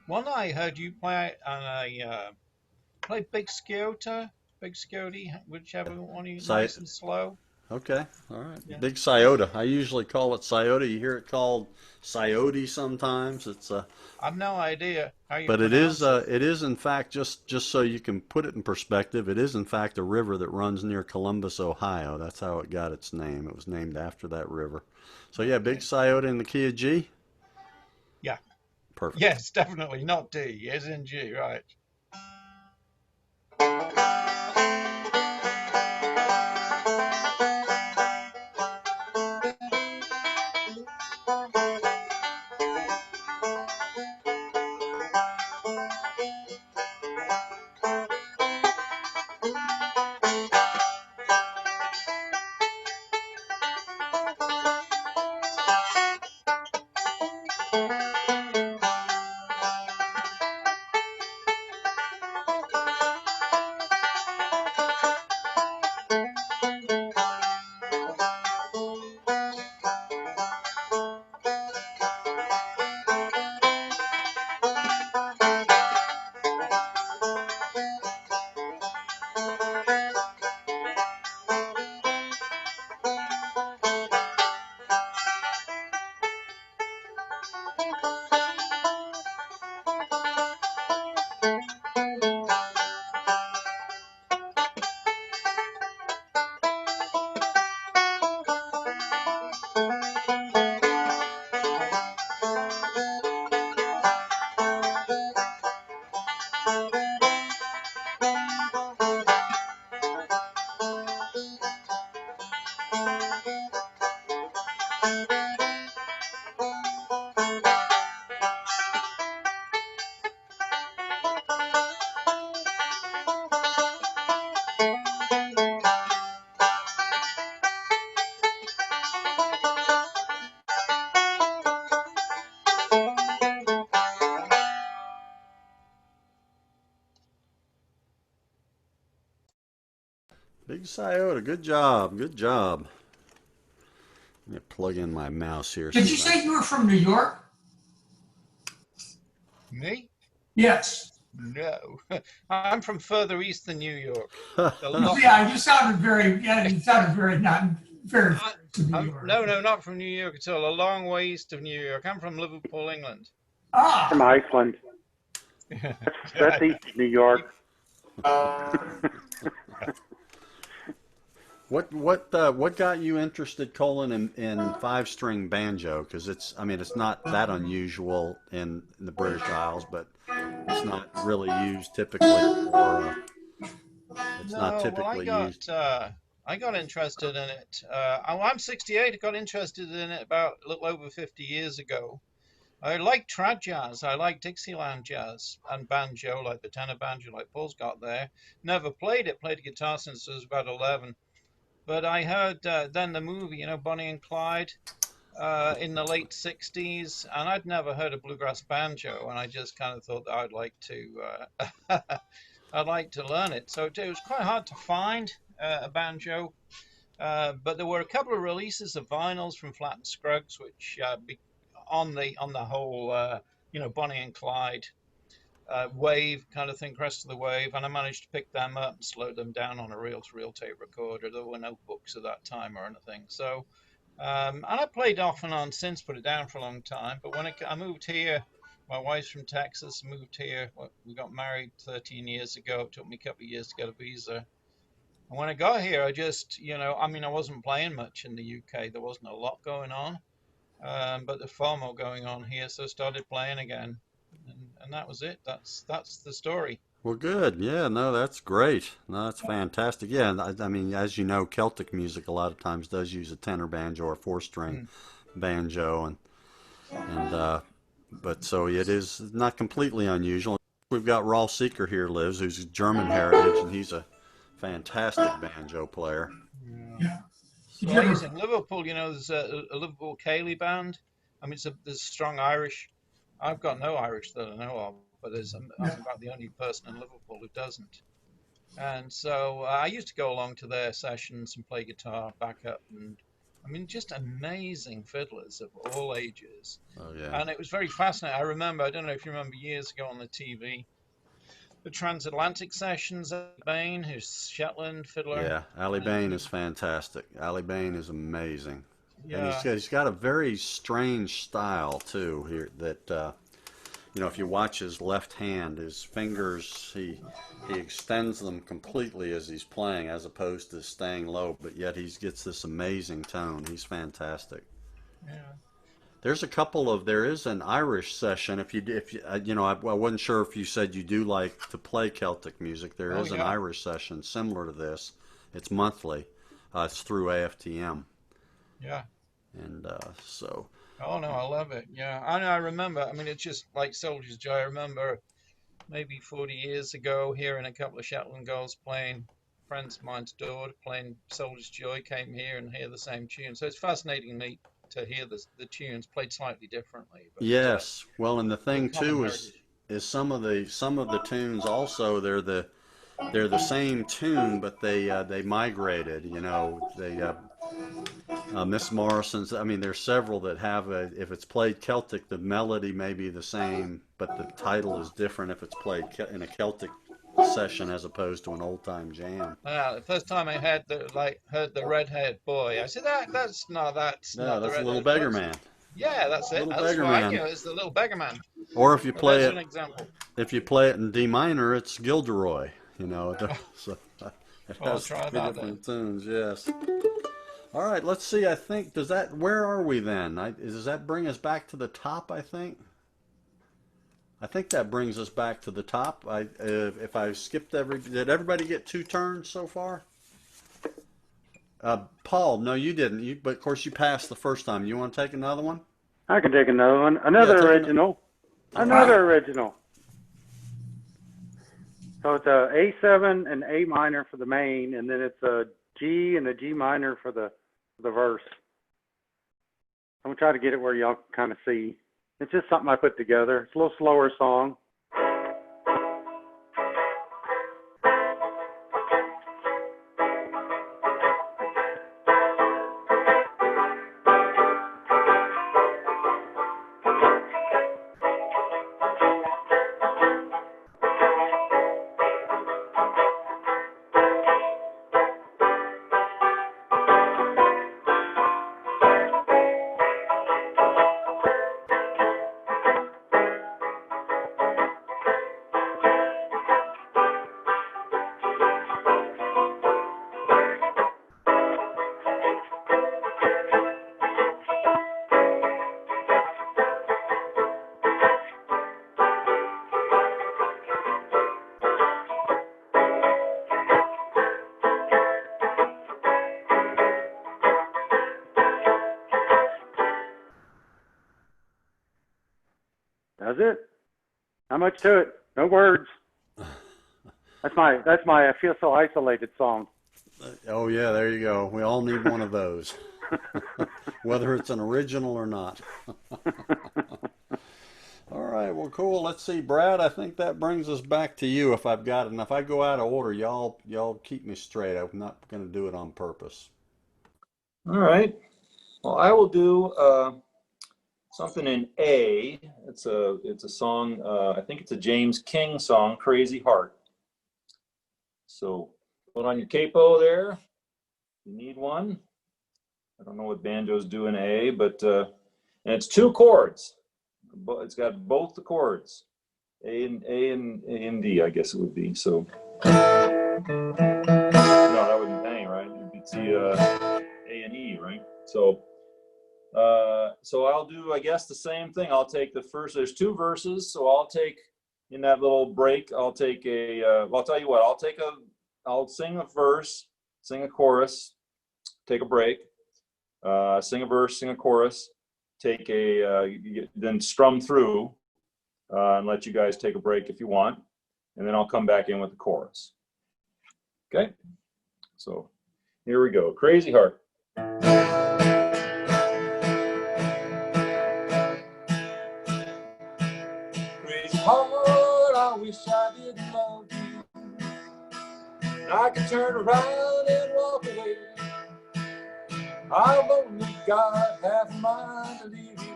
Speaker 7: one I heard you play on a play Big Sciota, whichever one you
Speaker 1: Si
Speaker 7: nice and slow.
Speaker 1: Okay, all right.
Speaker 7: Yeah,
Speaker 1: Big Sciota. I usually call it Sciota. You hear it called Coyote sometimes.
Speaker 7: I've no idea how you
Speaker 1: But
Speaker 7: pronounce it.
Speaker 1: it is in fact just so you can put it in perspective. It is in fact a river that runs near Columbus, Ohio. That's how it got its name. It was named after that river. So yeah, Big
Speaker 7: Okay.
Speaker 1: Sciota in the key of G.
Speaker 7: Yeah.
Speaker 1: Perfect.
Speaker 7: Yes, definitely not D, as in G, right?
Speaker 1: Big Sciota. Good job. Good job. Let me plug in my mouse here.
Speaker 2: Did
Speaker 1: See
Speaker 2: you
Speaker 1: if I.
Speaker 2: say you were from New York?
Speaker 7: Me?
Speaker 2: Yes.
Speaker 7: No. I'm from further east than New York. A lot.
Speaker 2: Yeah, you sounded very not very
Speaker 7: I,
Speaker 2: to New York.
Speaker 7: no, no, not from New York at all. A long way east of New York. I'm from Liverpool, England.
Speaker 6: From
Speaker 2: Ah,
Speaker 6: Iceland. That's
Speaker 7: Yeah,
Speaker 6: East New York.
Speaker 7: you-
Speaker 1: What got you interested, Colin, in five-string banjo? Because it's not that unusual in the British Isles, but it's not really used typically for. It's not
Speaker 7: No, well,
Speaker 1: typically used.
Speaker 7: I got interested in it. I'm 68. I got interested in it about a little over 50 years ago. I like trad jazz. I like Dixieland jazz and banjo, like the tenor banjo, like Paul's got there. Never played it. Played guitar since I was about 11. But I heard then the movie, Bonnie and Clyde, in the late 60s, and I'd never heard of bluegrass banjo, and I just kind of thought that I'd like to learn it. So it was quite hard to find a banjo, but there were a couple of releases of vinyls from Flat and Scruggs, which on the whole, Bonnie and Clyde wave kind of thing, crest of the wave, and I managed to pick them up and slow them down on a reel-to-reel tape recorder. There were no books at that time or anything, so and I played off and on since, put it down for a long time. But when I moved here, my wife's from Texas, moved here. We got married 13 years ago. It took me a couple of years to get a visa. And when I got here, I just, I mean, I wasn't playing much in the UK. There wasn't a lot going on, but there's far more going on here. So I started playing again, and that was it. That's the story.
Speaker 1: Well, good. Yeah, no, that's great. No, that's fantastic. Yeah, and I mean, as you know, Celtic music a lot of times does use a tenor banjo or four-string
Speaker 7: Mm.
Speaker 1: banjo, and but so it is not completely unusual. We've got Rolf Seeker here lives, who's German heritage, and he's a fantastic banjo player.
Speaker 7: Yeah.
Speaker 2: Yeah.
Speaker 7: It's
Speaker 2: Did you ever,
Speaker 7: amazing. Liverpool, there's a Liverpool Ceilidh band. I mean, there's strong Irish. I've got no Irish that I know of, but I'm
Speaker 2: yeah,
Speaker 7: about the only person in Liverpool who doesn't. And so I used to go along to their sessions and play guitar, backup, and I mean, just amazing fiddlers of all ages.
Speaker 1: Oh yeah,
Speaker 7: And it was very fascinating. I remember, I don't know if you remember years ago on the TV, the transatlantic sessions at Bain, who's Shetland fiddler.
Speaker 1: yeah. Ali
Speaker 7: And
Speaker 1: Bain is fantastic. Ali Bain is amazing, and
Speaker 7: yeah,
Speaker 1: he's got a very strange style too here that. If you watch his left hand, his fingers, he extends them completely as he's playing, as opposed to staying low. But yet he gets this amazing tone. He's fantastic.
Speaker 7: yeah.
Speaker 1: There is an Irish session. I wasn't sure if you said you do like to play Celtic music. There
Speaker 7: Oh,
Speaker 1: is an
Speaker 7: yeah.
Speaker 1: Irish session similar to this. It's monthly. It's through AFTM,
Speaker 7: Yeah.
Speaker 1: and so
Speaker 7: Oh no, I love it. Yeah, I know. I remember. I mean, it's just like Soldier's Joy. I remember maybe 40 years ago hearing a couple of Shetland girls playing. Friends of mine's daughter playing Soldier's Joy came here and hear the same tune. So it's fascinating me to hear the tunes played slightly differently, but
Speaker 1: yes. Well, and the
Speaker 7: with
Speaker 1: thing
Speaker 7: common
Speaker 1: too is
Speaker 7: heritage.
Speaker 1: some of the tunes also they're the same tune, but they migrated. Miss Morrison's. I mean, there's several that have if it's played Celtic, the melody may be the same, but the title is different if it's played in a Celtic session as opposed to an old time jam.
Speaker 7: The first time I heard the red-haired boy, I said that's
Speaker 1: No,
Speaker 7: not the
Speaker 1: that's a Little
Speaker 7: red-haired boy.
Speaker 1: Beggar Man.
Speaker 7: Yeah, that's it.
Speaker 1: Little
Speaker 7: That's
Speaker 1: Beggar
Speaker 7: what I
Speaker 1: Man.
Speaker 7: knew. It's the Little Beggar Man.
Speaker 1: Or if you
Speaker 7: But
Speaker 1: play
Speaker 7: there's
Speaker 1: it
Speaker 7: an example.
Speaker 1: in D minor, it's Gilderoy. So it
Speaker 7: Well, I'll
Speaker 1: has
Speaker 7: try
Speaker 1: three
Speaker 7: that then.
Speaker 1: different tunes. Yes. All right. Let's see. I think Where are we then? Does that bring us back to the top? I think. I think that brings us back to the top. If I skipped did everybody get two turns so far? Paul, no, you didn't. But of course you passed the first time. You want to take another one?
Speaker 6: I can take another one.
Speaker 1: Yeah,
Speaker 6: Another
Speaker 1: take
Speaker 6: original.
Speaker 1: All
Speaker 2: right.
Speaker 6: Another original. So it's a A7 and A minor for the main, and then it's a G and a G minor for the verse. I'm gonna try to get it where y'all can kind of see. It's just something I put together. It's a little slower song. That's it. Not much to it. No words. That's my I feel so isolated song.
Speaker 1: Oh yeah, there you go. We all need one of those, whether it's an original or not. All right, well, cool. Let's see, Brad. I think that brings us back to you. If I've got it, and if I go out of order, y'all keep me straight. I'm not going to do it on purpose.
Speaker 5: All right. Well, I will do something in A. It's a song. I think it's a James King song, "Crazy Heart." So put on your capo there. You need one. I don't know what banjos do in A, but and it's two chords. It's got both the chords, A and D, I guess it would be. So no, that would See A&E, right? So I'll do, I guess, the same thing. I'll take the first, there's 2 verses, so I'll take, in that little break, I'll take well, I'll tell you what, I'll sing a verse, sing a chorus, take a break, sing a verse, sing a chorus, take then strum through, and let you guys take a break if you want, and then I'll come back in with the chorus. Okay? So here we go. Crazy Heart. Crazy heart, I wish I didn't love you. And I could turn around and walk away. I've only got half a mind to leave you.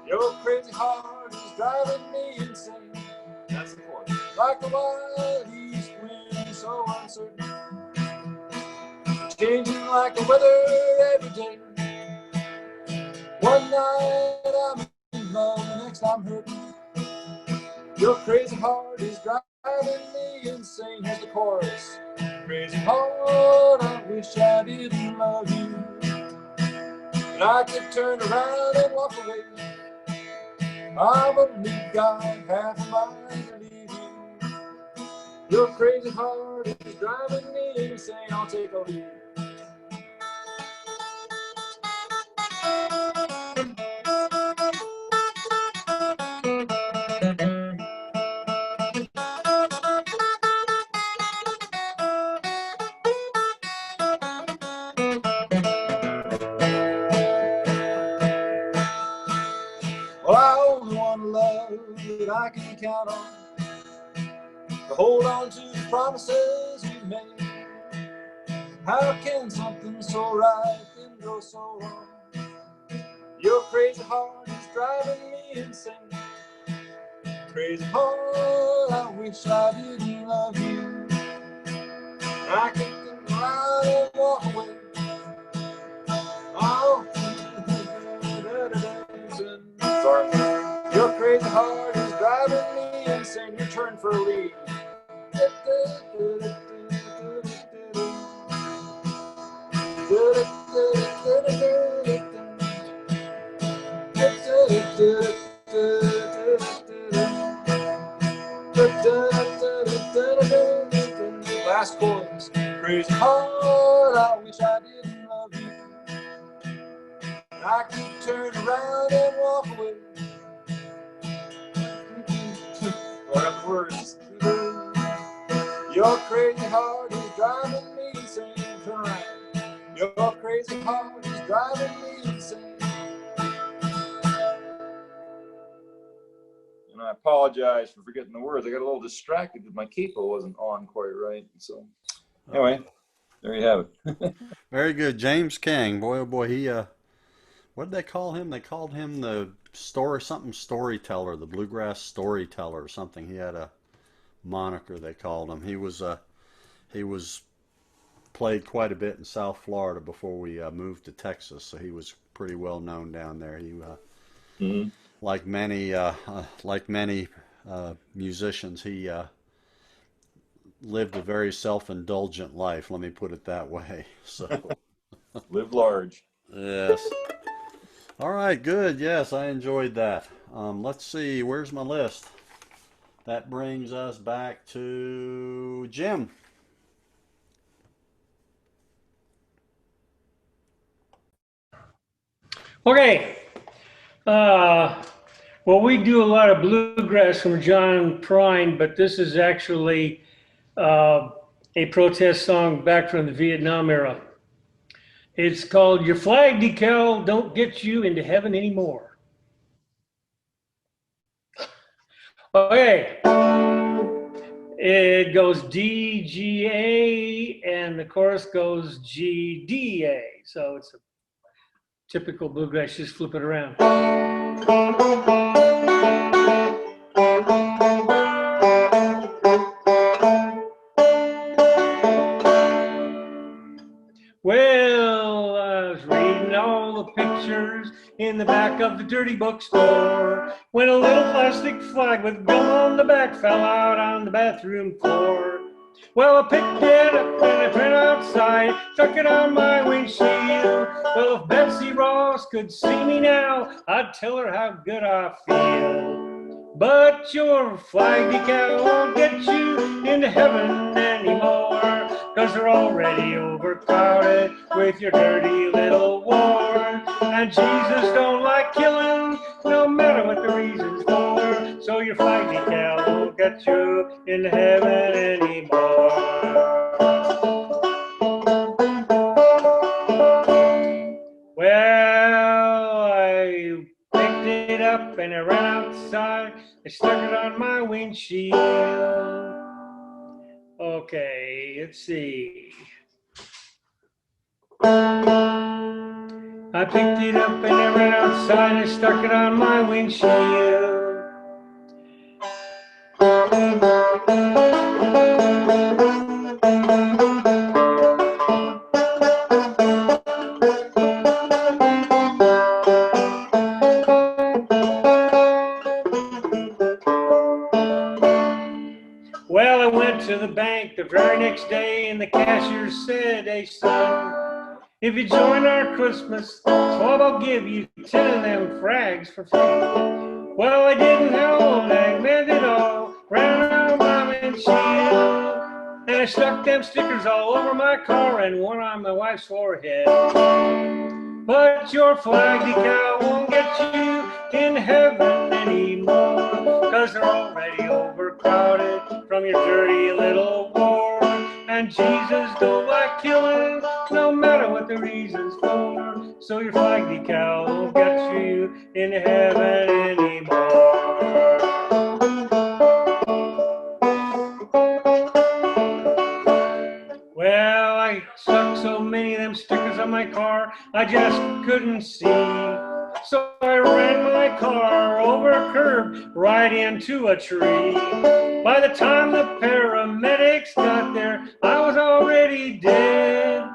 Speaker 5: Your crazy heart is driving me insane. That's the chorus. Like the wild east wind, so uncertain, changing like the weather every day. One night I'm in love, the next I'm hurting. Your crazy heart is driving me insane. Here's the chorus. Crazy heart, I wish I didn't love you. And I could turn around and walk away. I've only got half a mind to leave you. Your crazy heart is driving me insane. I'll take a lead. Well, I only want love that I can count on, to hold on to the promises we made. How can something so right then go so wrong? Your crazy heart is driving me insane. Crazy heart, I wish I didn't love you. I can turn around and walk away. Oh, sorry. Your crazy heart is driving me insane. Your turn for a lead. Last chorus. Crazy heart, I wish I didn't love you. I could turn around and walk away. Your crazy heart is driving me insane. Turn around. Your crazy heart is driving me insane. And I apologize for forgetting the words. I got a little distracted because my capo wasn't on quite right. So anyway, there you have it.
Speaker 1: Very good, James King. Boy, oh boy, he what did they call him? They called him the storyteller, the bluegrass storyteller or something. He had a moniker they called him. He was played quite a bit in South Florida before we moved to Texas, so he was pretty well known down there. He like many musicians, he lived a very self-indulgent life. Let me put it that way. So
Speaker 5: Live large.
Speaker 1: yes. All right, good. Yes, I enjoyed that. Let's see, where's my list? That brings us back to Jim.
Speaker 3: Okay. Well, we do a lot of bluegrass from John Prine, but this is actually a protest song back from the Vietnam era. It's called Your Flag Decal Don't Get You Into Heaven Anymore. Okay. It goes D, G, A, and the chorus goes G, D, A. So it's a typical bluegrass, just flip it around. Well, I was reading all the pictures in the back of the dirty bookstore when a little plastic flag with gum on the back fell out on the bathroom floor. Well, I picked it up and I went outside I stuck it on my windshield. Well, if Betsy Ross could see me now, I'd tell her how good I feel. But your flag decal won't get you into heaven anymore, 'cause they're already overcrowded with your dirty little war. And Jesus don't like killing, no matter what the reason's for. So your flag decal won't get you into heaven anymore. Well, I picked it up and I ran outside. I stuck it on my windshield. Okay, let's see. I picked it up and I ran outside. I stuck it on my windshield. Well, I went to the bank the very next day, and the cashier said, "Hey, son, if you join our Christmas club, I'll give you 10 of them frags for free." Well, I didn't know I meant it all, ran around my windshield, and I stuck them stickers all over my car and one on my wife's forehead. But your flag decal won't get you in heaven anymore, 'cause they're already overcrowded from your dirty little war. And Jesus don't like killing, no matter what the reason's for. So your flag decal won't get you in heaven anymore. Well, I stuck so many of them stickers on my car, I just couldn't see. So I ran my car over a curb right into a tree. By the time the paramedics got there, I was already dead.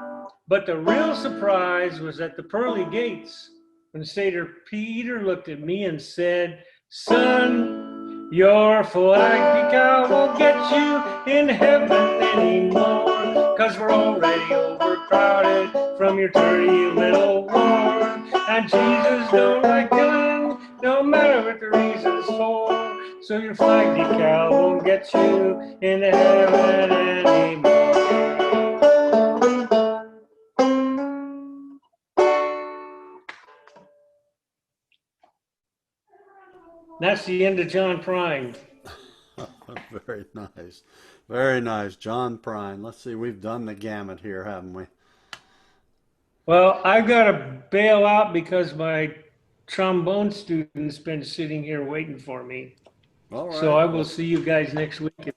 Speaker 3: But the real surprise was at the pearly gates, when Satyr Peter looked at me and said, "Son, your flag decal won't get you in heaven anymore, 'cause we're already overcrowded from your dirty little war. And Jesus don't like killing, no matter what the reason's for. So your flag decal won't get you in heaven anymore." That's the end of John Prine.
Speaker 1: Very nice. Very nice. John Prine. Let's see, we've done the gamut here, haven't we?
Speaker 3: Well, I've got to bail out because my trombone student's been sitting here waiting for me.
Speaker 1: All right.
Speaker 3: So I will see you guys next week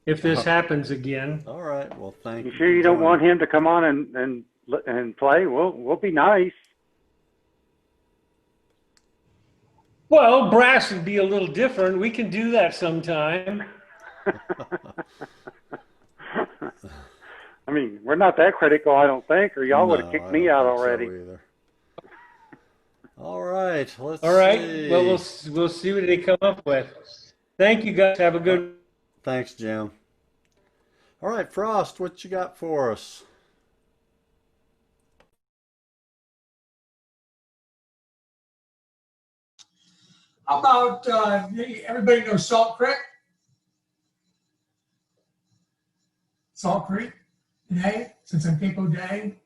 Speaker 3: if this happens again.
Speaker 1: All right. Well, thank you.
Speaker 6: You sure you don't want him to come on and play? We'll be nice.
Speaker 3: Well, brass would be a little different. We can do that sometime.
Speaker 6: I mean, we're not that critical, I don't think, or y'all would have kicked me out already.
Speaker 1: So either. All right. Let's
Speaker 3: All right.
Speaker 1: see.
Speaker 3: Well, we'll see what they come up with. Thank you, guys. Have a good.
Speaker 1: Thanks, Jim. All right, Frost, what you got for us?
Speaker 2: How about, everybody knows Salt Creek? Salt Creek, today, since I'm Capo Day,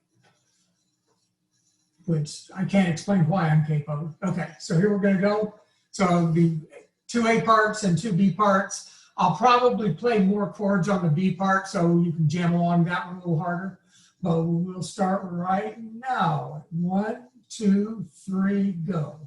Speaker 2: which I can't explain why I'm Capo. Okay, so here we're gonna go. So it'll be 2 A parts and 2 B parts. I'll probably play more chords on the B part so you can jam along that one a little harder. But we'll start right now. 1, 2, 3, go.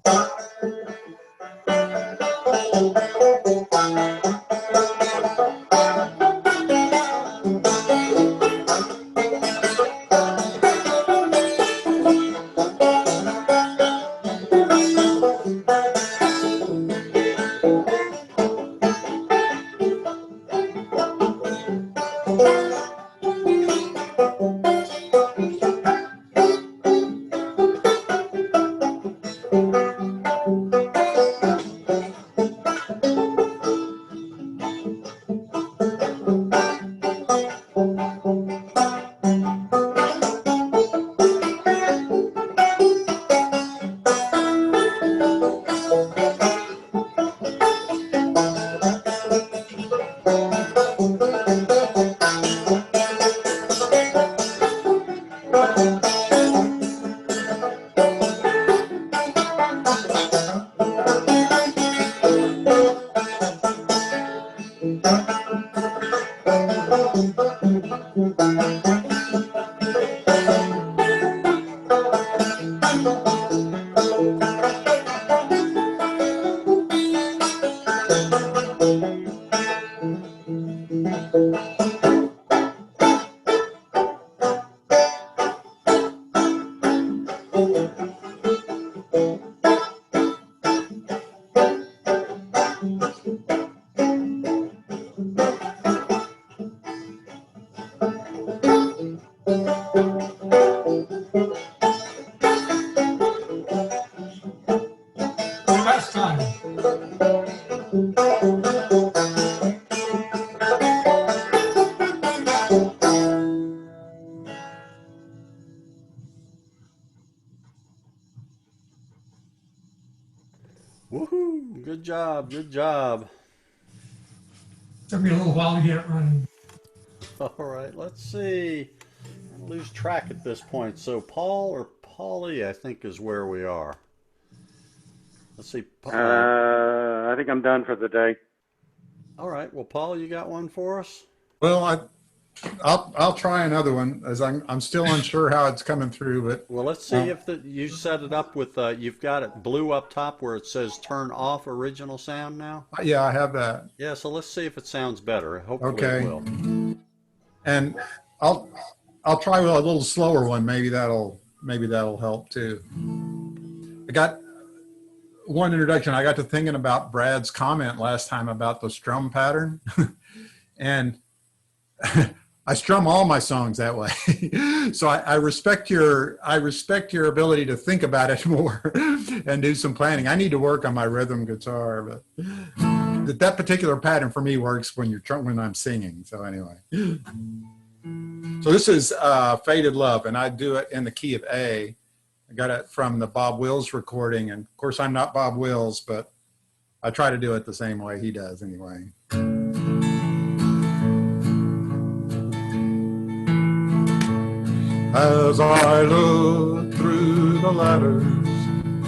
Speaker 2: Last time.
Speaker 1: Woohoo! Good job. Good job.
Speaker 2: Took me a little while to get it running.
Speaker 1: All right, let's see. I lose track at this point. So Paul or Paulie, I think, is where we are. Let's see.
Speaker 6: I think I'm done for the day.
Speaker 1: All right. Well, Paul, you got one for us?
Speaker 4: Well, I'll try another one as I'm still unsure how it's coming through, but
Speaker 1: Well, let's see if you set it up with you've got it blue up top where it says turn off original sound now.
Speaker 4: yeah, I have that.
Speaker 1: Yeah, so let's see if it sounds better. Hopefully it
Speaker 4: Okay.
Speaker 1: will.
Speaker 4: And I'll try with a little slower one. Maybe that'll help too. I got one introduction. I got to thinking about Brad's comment last time about the strum pattern, and I strum all my songs that way. So I respect your ability to think about it more and do some planning. I need to work on my rhythm guitar, but that particular pattern for me works when I'm singing. So anyway, so this is Faded Love, and I do it in the key of A. I got it from the Bob Wills recording, and of course I'm not Bob Wills, but I try to do it the same way he does anyway. As I look through the letters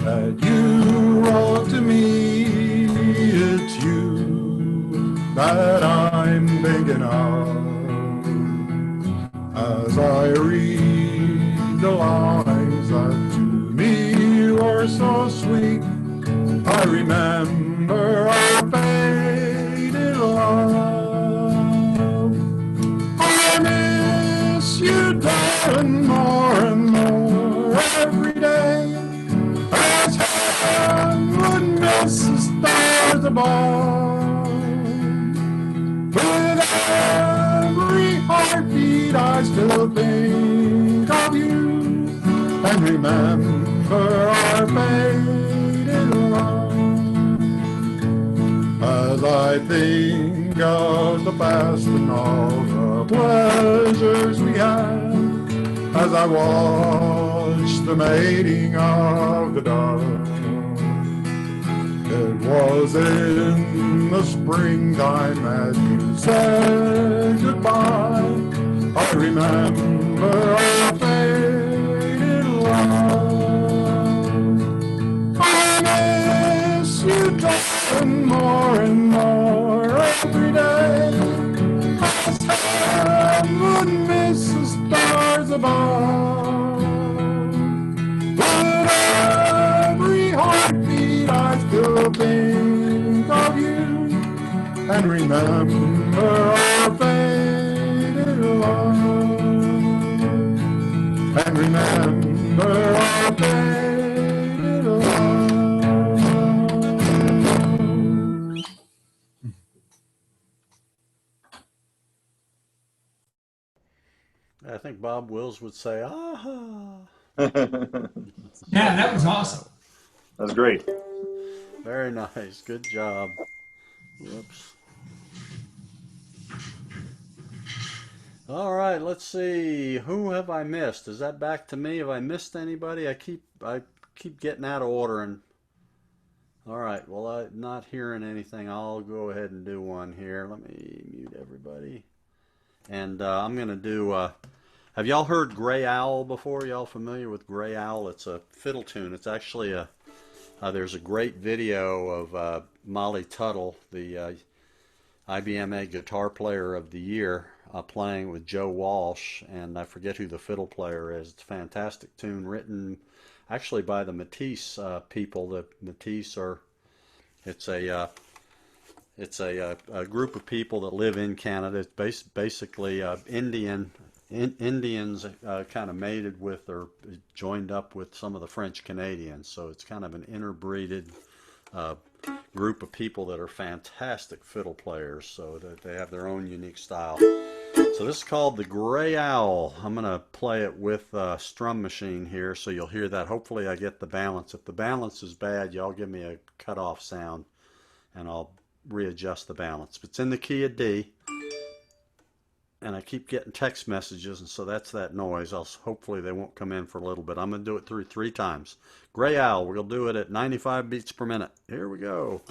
Speaker 4: that you wrote to me, it's you that I'm thinking of. As I read the lines that to me were so sweet, I remember our faded love. I miss you, darling, more and more every day, as heaven would miss the stars above. With every heartbeat I still think of you and remember our faded love. As I think of the past and all the pleasures we had, as I watch the mating of the dove, it was in the springtime as you said goodbye. I remember our faded love. I miss you, darling, more and more every day, as heaven would miss the stars above. With every heartbeat I still think of you and remember our faded love. And remember our faded love.
Speaker 1: I think Bob Wills would say, "Aha!"
Speaker 2: Yeah, that was awesome.
Speaker 5: That's great.
Speaker 1: Very nice. Good job. Whoops. All right, let's see. Who have I missed? Is that back to me? Have I missed anybody? I keep getting out of order and all right, well, I'm not hearing anything. I'll go ahead and do one here. Let me mute everybody. And I'm going to do, have y'all heard Gray Owl before? Y'all familiar with Gray Owl? It's a fiddle tune. It's actually there's a great video of Molly Tuttle, the IBMA Guitar Player of the Year, playing with Joe Walsh, and I forget who the fiddle player is. It's a fantastic tune written actually by the Matisse people. The Matisse are, it's a group of people that live in Canada. It's basically Indians kind of mated with or joined up with some of the French Canadians. So it's kind of an interbreeded group of people that are fantastic fiddle players. So that they have their own unique style. So this is called the Gray Owl. I'm going to play it with a strum machine here so you'll hear that. Hopefully I get the balance. If the balance is bad, y'all give me a cutoff sound and I'll readjust the balance. It's in the key of D, and I keep getting text messages, and so that's that noise. Hopefully they won't come in for a little bit. I'm going to do it through 3 times. Gray Owl, we're going to do it at 95 beats per minute. Here we go.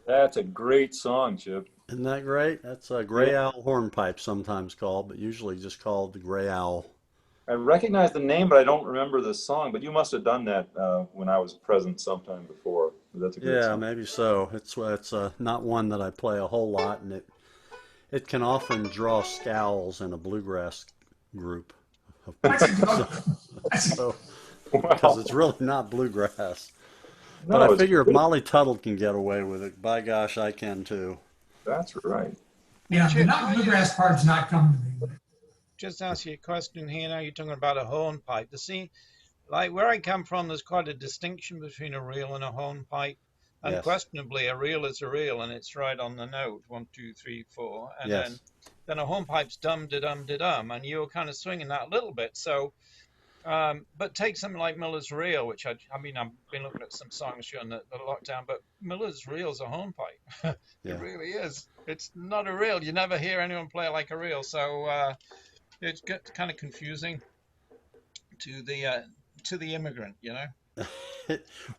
Speaker 5: That's a great song, Chip.
Speaker 1: Isn't that great? That's a Gray Owl hornpipe sometimes called, but usually just called the Gray Owl.
Speaker 5: I recognize the name, but I don't remember the song. But you must have done that when I was present sometime before. That's a great
Speaker 1: Yeah,
Speaker 5: song.
Speaker 1: maybe so. It's not one that I play a whole lot, and it can often draw scowls in a bluegrass group.
Speaker 2: That's a good one.
Speaker 1: So, because
Speaker 5: Wow.
Speaker 1: it's really not bluegrass. But
Speaker 5: No,
Speaker 1: I
Speaker 5: it's
Speaker 1: figure if
Speaker 5: great.
Speaker 1: Molly Tuttle can get away with it, by gosh, I can too.
Speaker 5: That's right.
Speaker 2: Yeah, the
Speaker 7: Chip,
Speaker 2: not bluegrass part's not coming to me.
Speaker 7: just ask you a question here now. You're talking about a hornpipe. Like where I come from, there's quite a distinction between a reel and a hornpipe.
Speaker 1: Yes,
Speaker 7: Unquestionably, a reel is a reel, and it's right on the note, 1, 2, 3, 4, and
Speaker 1: yes.
Speaker 7: then a hornpipe's dum de dum de dum, and you're kind of swinging that a little bit. So, but take something like Miller's Reel, which I mean, I've been looking at some songs during the lockdown, but Miller's Reel's a hornpipe.
Speaker 1: Yeah.
Speaker 7: It really is. It's not a reel. You never hear anyone play it like a reel, so it's kind of confusing to the immigrant, you know.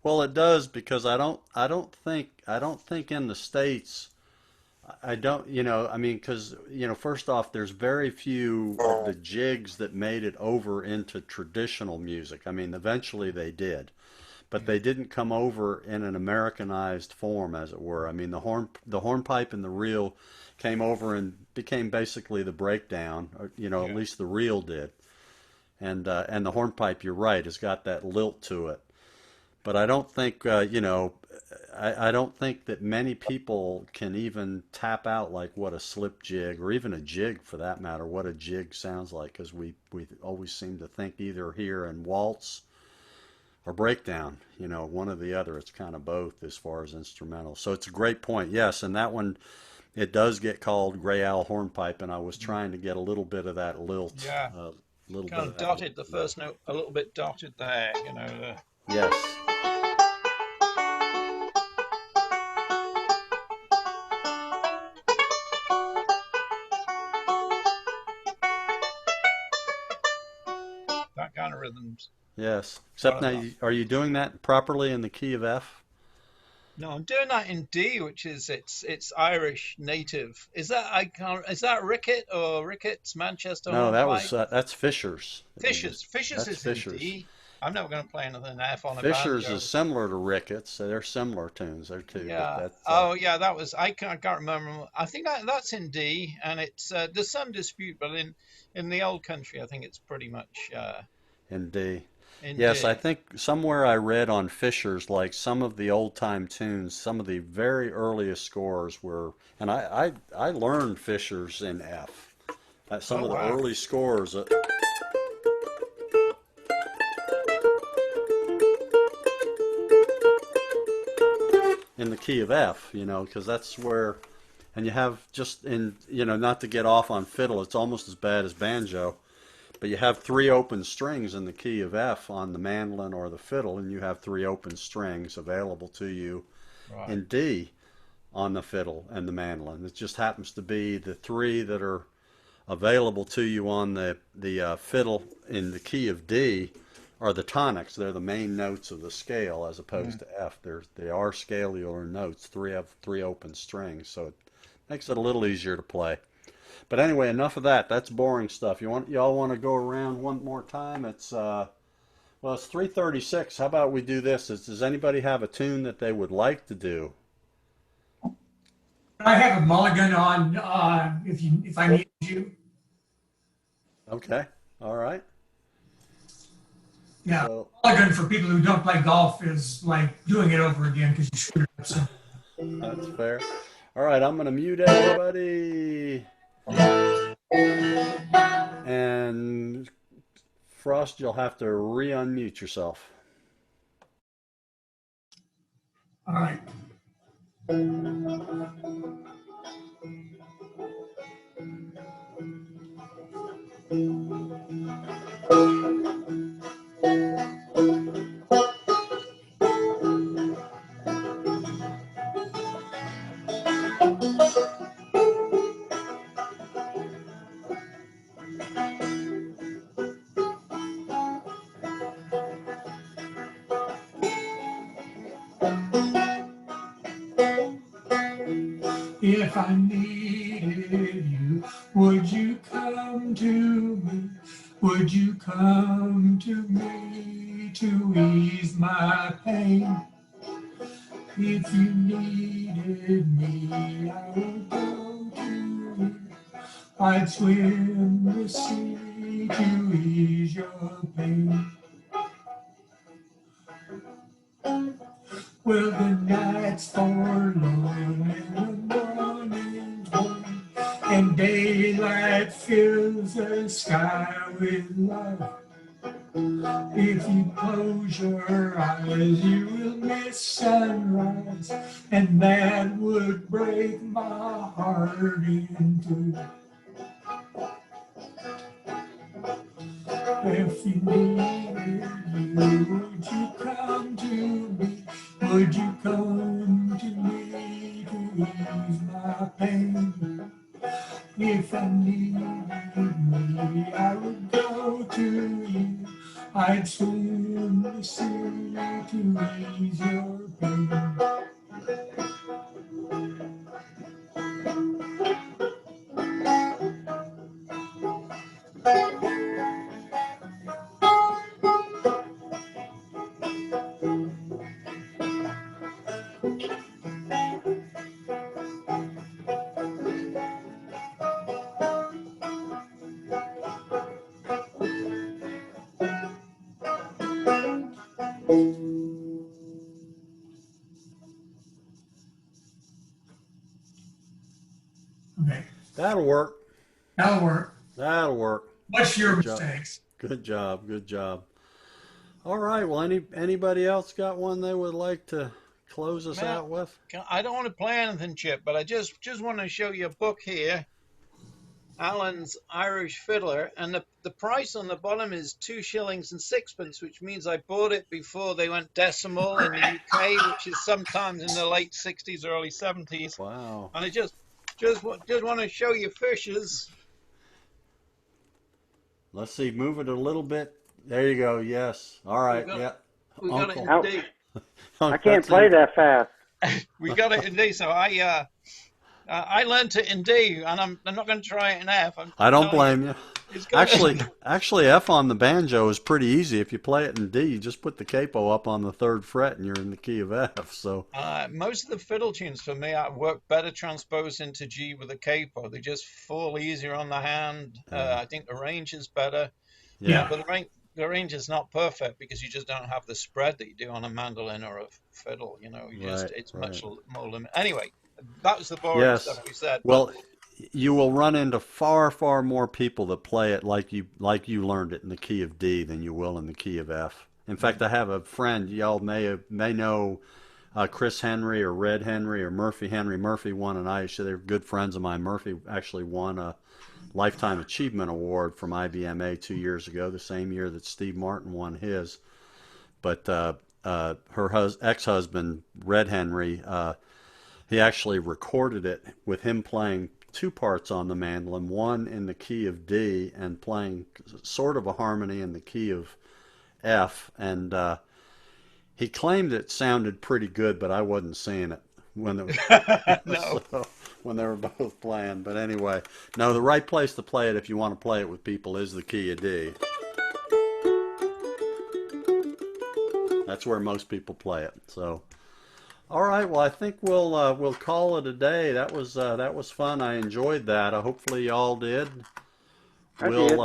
Speaker 1: Well, it does because I don't think in the States, I don't, I mean, because, first off, there's very few of the jigs that made it over into traditional music. I mean, eventually they did, but they didn't come over in an Americanized form, as it were. I mean, the hornpipe and the reel came over and became basically the breakdown, or, at
Speaker 7: Yeah.
Speaker 1: least the reel did. And the hornpipe, you're right, has got that lilt to it. But I don't think, I don't think that many people can even tap out like what a slip jig, or even a jig for that matter, what a jig sounds like, because we always seem to think either here in waltz or breakdown, one or the other. It's kind of both as far as instrumental. So it's a great point. Yes, and that one, it does get called Gray Owl Hornpipe, and I was trying to get a little bit of that lilt,
Speaker 7: Yeah.
Speaker 1: little bit
Speaker 7: Kind
Speaker 1: of
Speaker 7: of
Speaker 1: that
Speaker 7: dotted the
Speaker 1: lilt.
Speaker 7: first note a little bit dotted there,
Speaker 1: Yes.
Speaker 7: that kind of rhythm.
Speaker 1: Yes. Except
Speaker 7: What
Speaker 1: now,
Speaker 7: about?
Speaker 1: are you doing that properly in the key of F?
Speaker 7: No, I'm doing that in D, which is it's Irish native. Is that I can't? Is that Rickett or Rickett's Manchester
Speaker 1: No,
Speaker 7: Hornpipe?
Speaker 1: that's Fishers that you just.
Speaker 7: Fishers. Fishers
Speaker 1: That's
Speaker 7: is in
Speaker 1: Fishers.
Speaker 7: D. I'm never going to play another F on a
Speaker 1: Fishers is
Speaker 7: banjo.
Speaker 1: similar to Ricketts, so they're similar tunes there too. But
Speaker 7: Yeah.
Speaker 1: that's
Speaker 7: Oh, yeah. That was I can't remember. I think that's in D, and it's there's some dispute, but in the old country, I think it's pretty much
Speaker 1: in D.
Speaker 7: in
Speaker 1: Yes, I
Speaker 7: D.
Speaker 1: think somewhere I read on Fishers, like some of the old time tunes, some of the very earliest scores were, and I learned Fishers in F. Some
Speaker 7: Oh
Speaker 1: of the
Speaker 7: wow.
Speaker 1: early scores in the key of F, because that's where, and you have just in, not to get off on fiddle, it's almost as bad as banjo, but you have three open strings in the key of F on the mandolin or the fiddle, and you have three open strings available to you
Speaker 7: Right.
Speaker 1: in D on the fiddle and the mandolin. It just happens to be the three that are available to you on the fiddle in the key of D are the tonics. They're the main notes of the scale as opposed to F. They are scalular notes. Three have three open strings, so it makes it a little easier to play. But anyway, enough of that. That's boring stuff. Y'all want to go around one more time? It's 3:36. How about we do this? Does anybody have a tune that they would like to do?
Speaker 2: I have a mulligan on if I need you.
Speaker 1: Okay. All right.
Speaker 2: Yeah,
Speaker 1: So
Speaker 2: mulligan for people who don't play golf is like doing it over again because you screwed up some.
Speaker 1: that's fair. All right, I'm going to mute everybody. And Frost, you'll have to re-unmute yourself.
Speaker 2: All right. If I needed you, would you come to me? Would you come to me to ease my pain? If you needed me, I would go to you. I'd swim the sea to ease your pain. Well, the night's forlorn and the morning's warm, and daylight fills the sky with light. If you close your eyes, you will miss sunrise, and that would break my heart in two. If you needed you, would you come to me? Would you come to me to ease my pain? If I needed me, I would go to you. I'd swim the sea to ease your pain. Okay,
Speaker 1: That'll work.
Speaker 2: that'll work.
Speaker 1: That'll work.
Speaker 2: What's your
Speaker 1: Good job.
Speaker 2: mistakes?
Speaker 1: Good job. Good job. All right. Well, anybody else got one they would like to close us
Speaker 7: Well,
Speaker 1: out with?
Speaker 7: I don't want to play anything, Chip, but I just want to show you a book here, Alan's Irish Fiddler, and the price on the bottom is 2 shillings and 6pence, which means I bought it before they went decimal in the UK, which is sometimes in the late 60s, early 70s.
Speaker 1: Wow.
Speaker 7: And I just want to show you fishes.
Speaker 1: Let's see. Move it a little bit There you go. Yes. All right.
Speaker 7: got it.
Speaker 1: Yeah.
Speaker 7: We got it
Speaker 1: Uncle.
Speaker 7: in D.
Speaker 6: I can't play that fast.
Speaker 7: We got it in D. So I learned it in D, and I'm not going to try it in F.
Speaker 1: I don't
Speaker 7: telling you,
Speaker 1: blame you.
Speaker 7: it's going
Speaker 1: Actually, F on the banjo is pretty easy. If you play it in D, you just put the capo up on the third fret, and you're in the key of F. So
Speaker 7: most of the fiddle tunes for me I work better transposed into G with a capo. They just fall easier on the hand. I think the range is better,
Speaker 1: yeah,
Speaker 7: but the range is not perfect because you just don't have the spread that you do on a mandolin or a fiddle.
Speaker 1: right,
Speaker 7: It's
Speaker 1: right.
Speaker 7: much more limited. Anyway, that was the boring
Speaker 1: Yes.
Speaker 7: stuff we said. But
Speaker 1: Well, you will run into far more people that play it like you learned it in the key of D than you will in the key of F. In fact, I have a friend, y'all may know Chris Henry or Red Henry or Murphy Henry. Murphy won an IBM. They're good friends of mine. Murphy actually won a Lifetime Achievement Award from IBMA 2 years ago, the same year that Steve Martin won his. But her ex-husband, Red Henry, he actually recorded it with him playing two parts on the mandolin, one in the key of D and playing sort of a harmony in the key of F. And he claimed it sounded pretty good, but I wasn't seeing it when it was,
Speaker 7: no,
Speaker 1: so, when they were both playing. But anyway, no, the right place to play it if you want to play it with people is the key of D. That's where most people play it. So. All right. Well, I think we'll call it a day. That was fun. I enjoyed that. Hopefully y'all did.
Speaker 6: I did.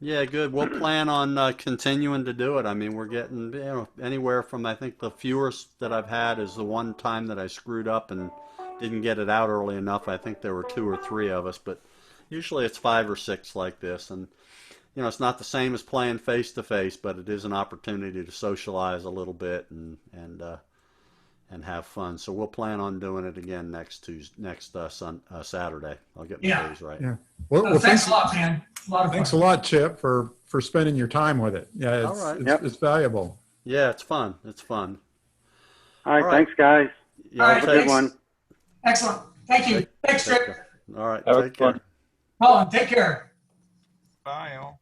Speaker 1: Yeah, good. We'll plan on continuing to do it. I mean, we're getting anywhere from, I think the fewest that I've had is the one time that I screwed up and didn't get it out early enough. I think there were two or three of us, but usually it's 5 or 6 like this. And it's not the same as playing face to face, but it is an opportunity to socialize a little bit and have fun. So we'll plan on doing it again next Saturday. I'll get my
Speaker 2: Yeah.
Speaker 1: days right.
Speaker 4: Yeah. Well,
Speaker 2: Thanks a lot, man. A lot of
Speaker 4: thanks a
Speaker 2: fun.
Speaker 4: lot, Chip, for spending your time with it. Yeah,
Speaker 1: All right.
Speaker 4: it's valuable.
Speaker 1: Yeah, it's fun. It's fun.
Speaker 6: All right,
Speaker 1: All right.
Speaker 6: thanks, guys.
Speaker 1: Y'all
Speaker 2: All right,
Speaker 6: Have a good
Speaker 2: thanks.
Speaker 6: one.
Speaker 2: Excellent. Thank you. Thanks,
Speaker 1: take
Speaker 2: Trip.
Speaker 1: care. All right.
Speaker 5: Have a
Speaker 1: Take
Speaker 5: good one.
Speaker 1: care.
Speaker 2: Colin, take care.
Speaker 7: bye all.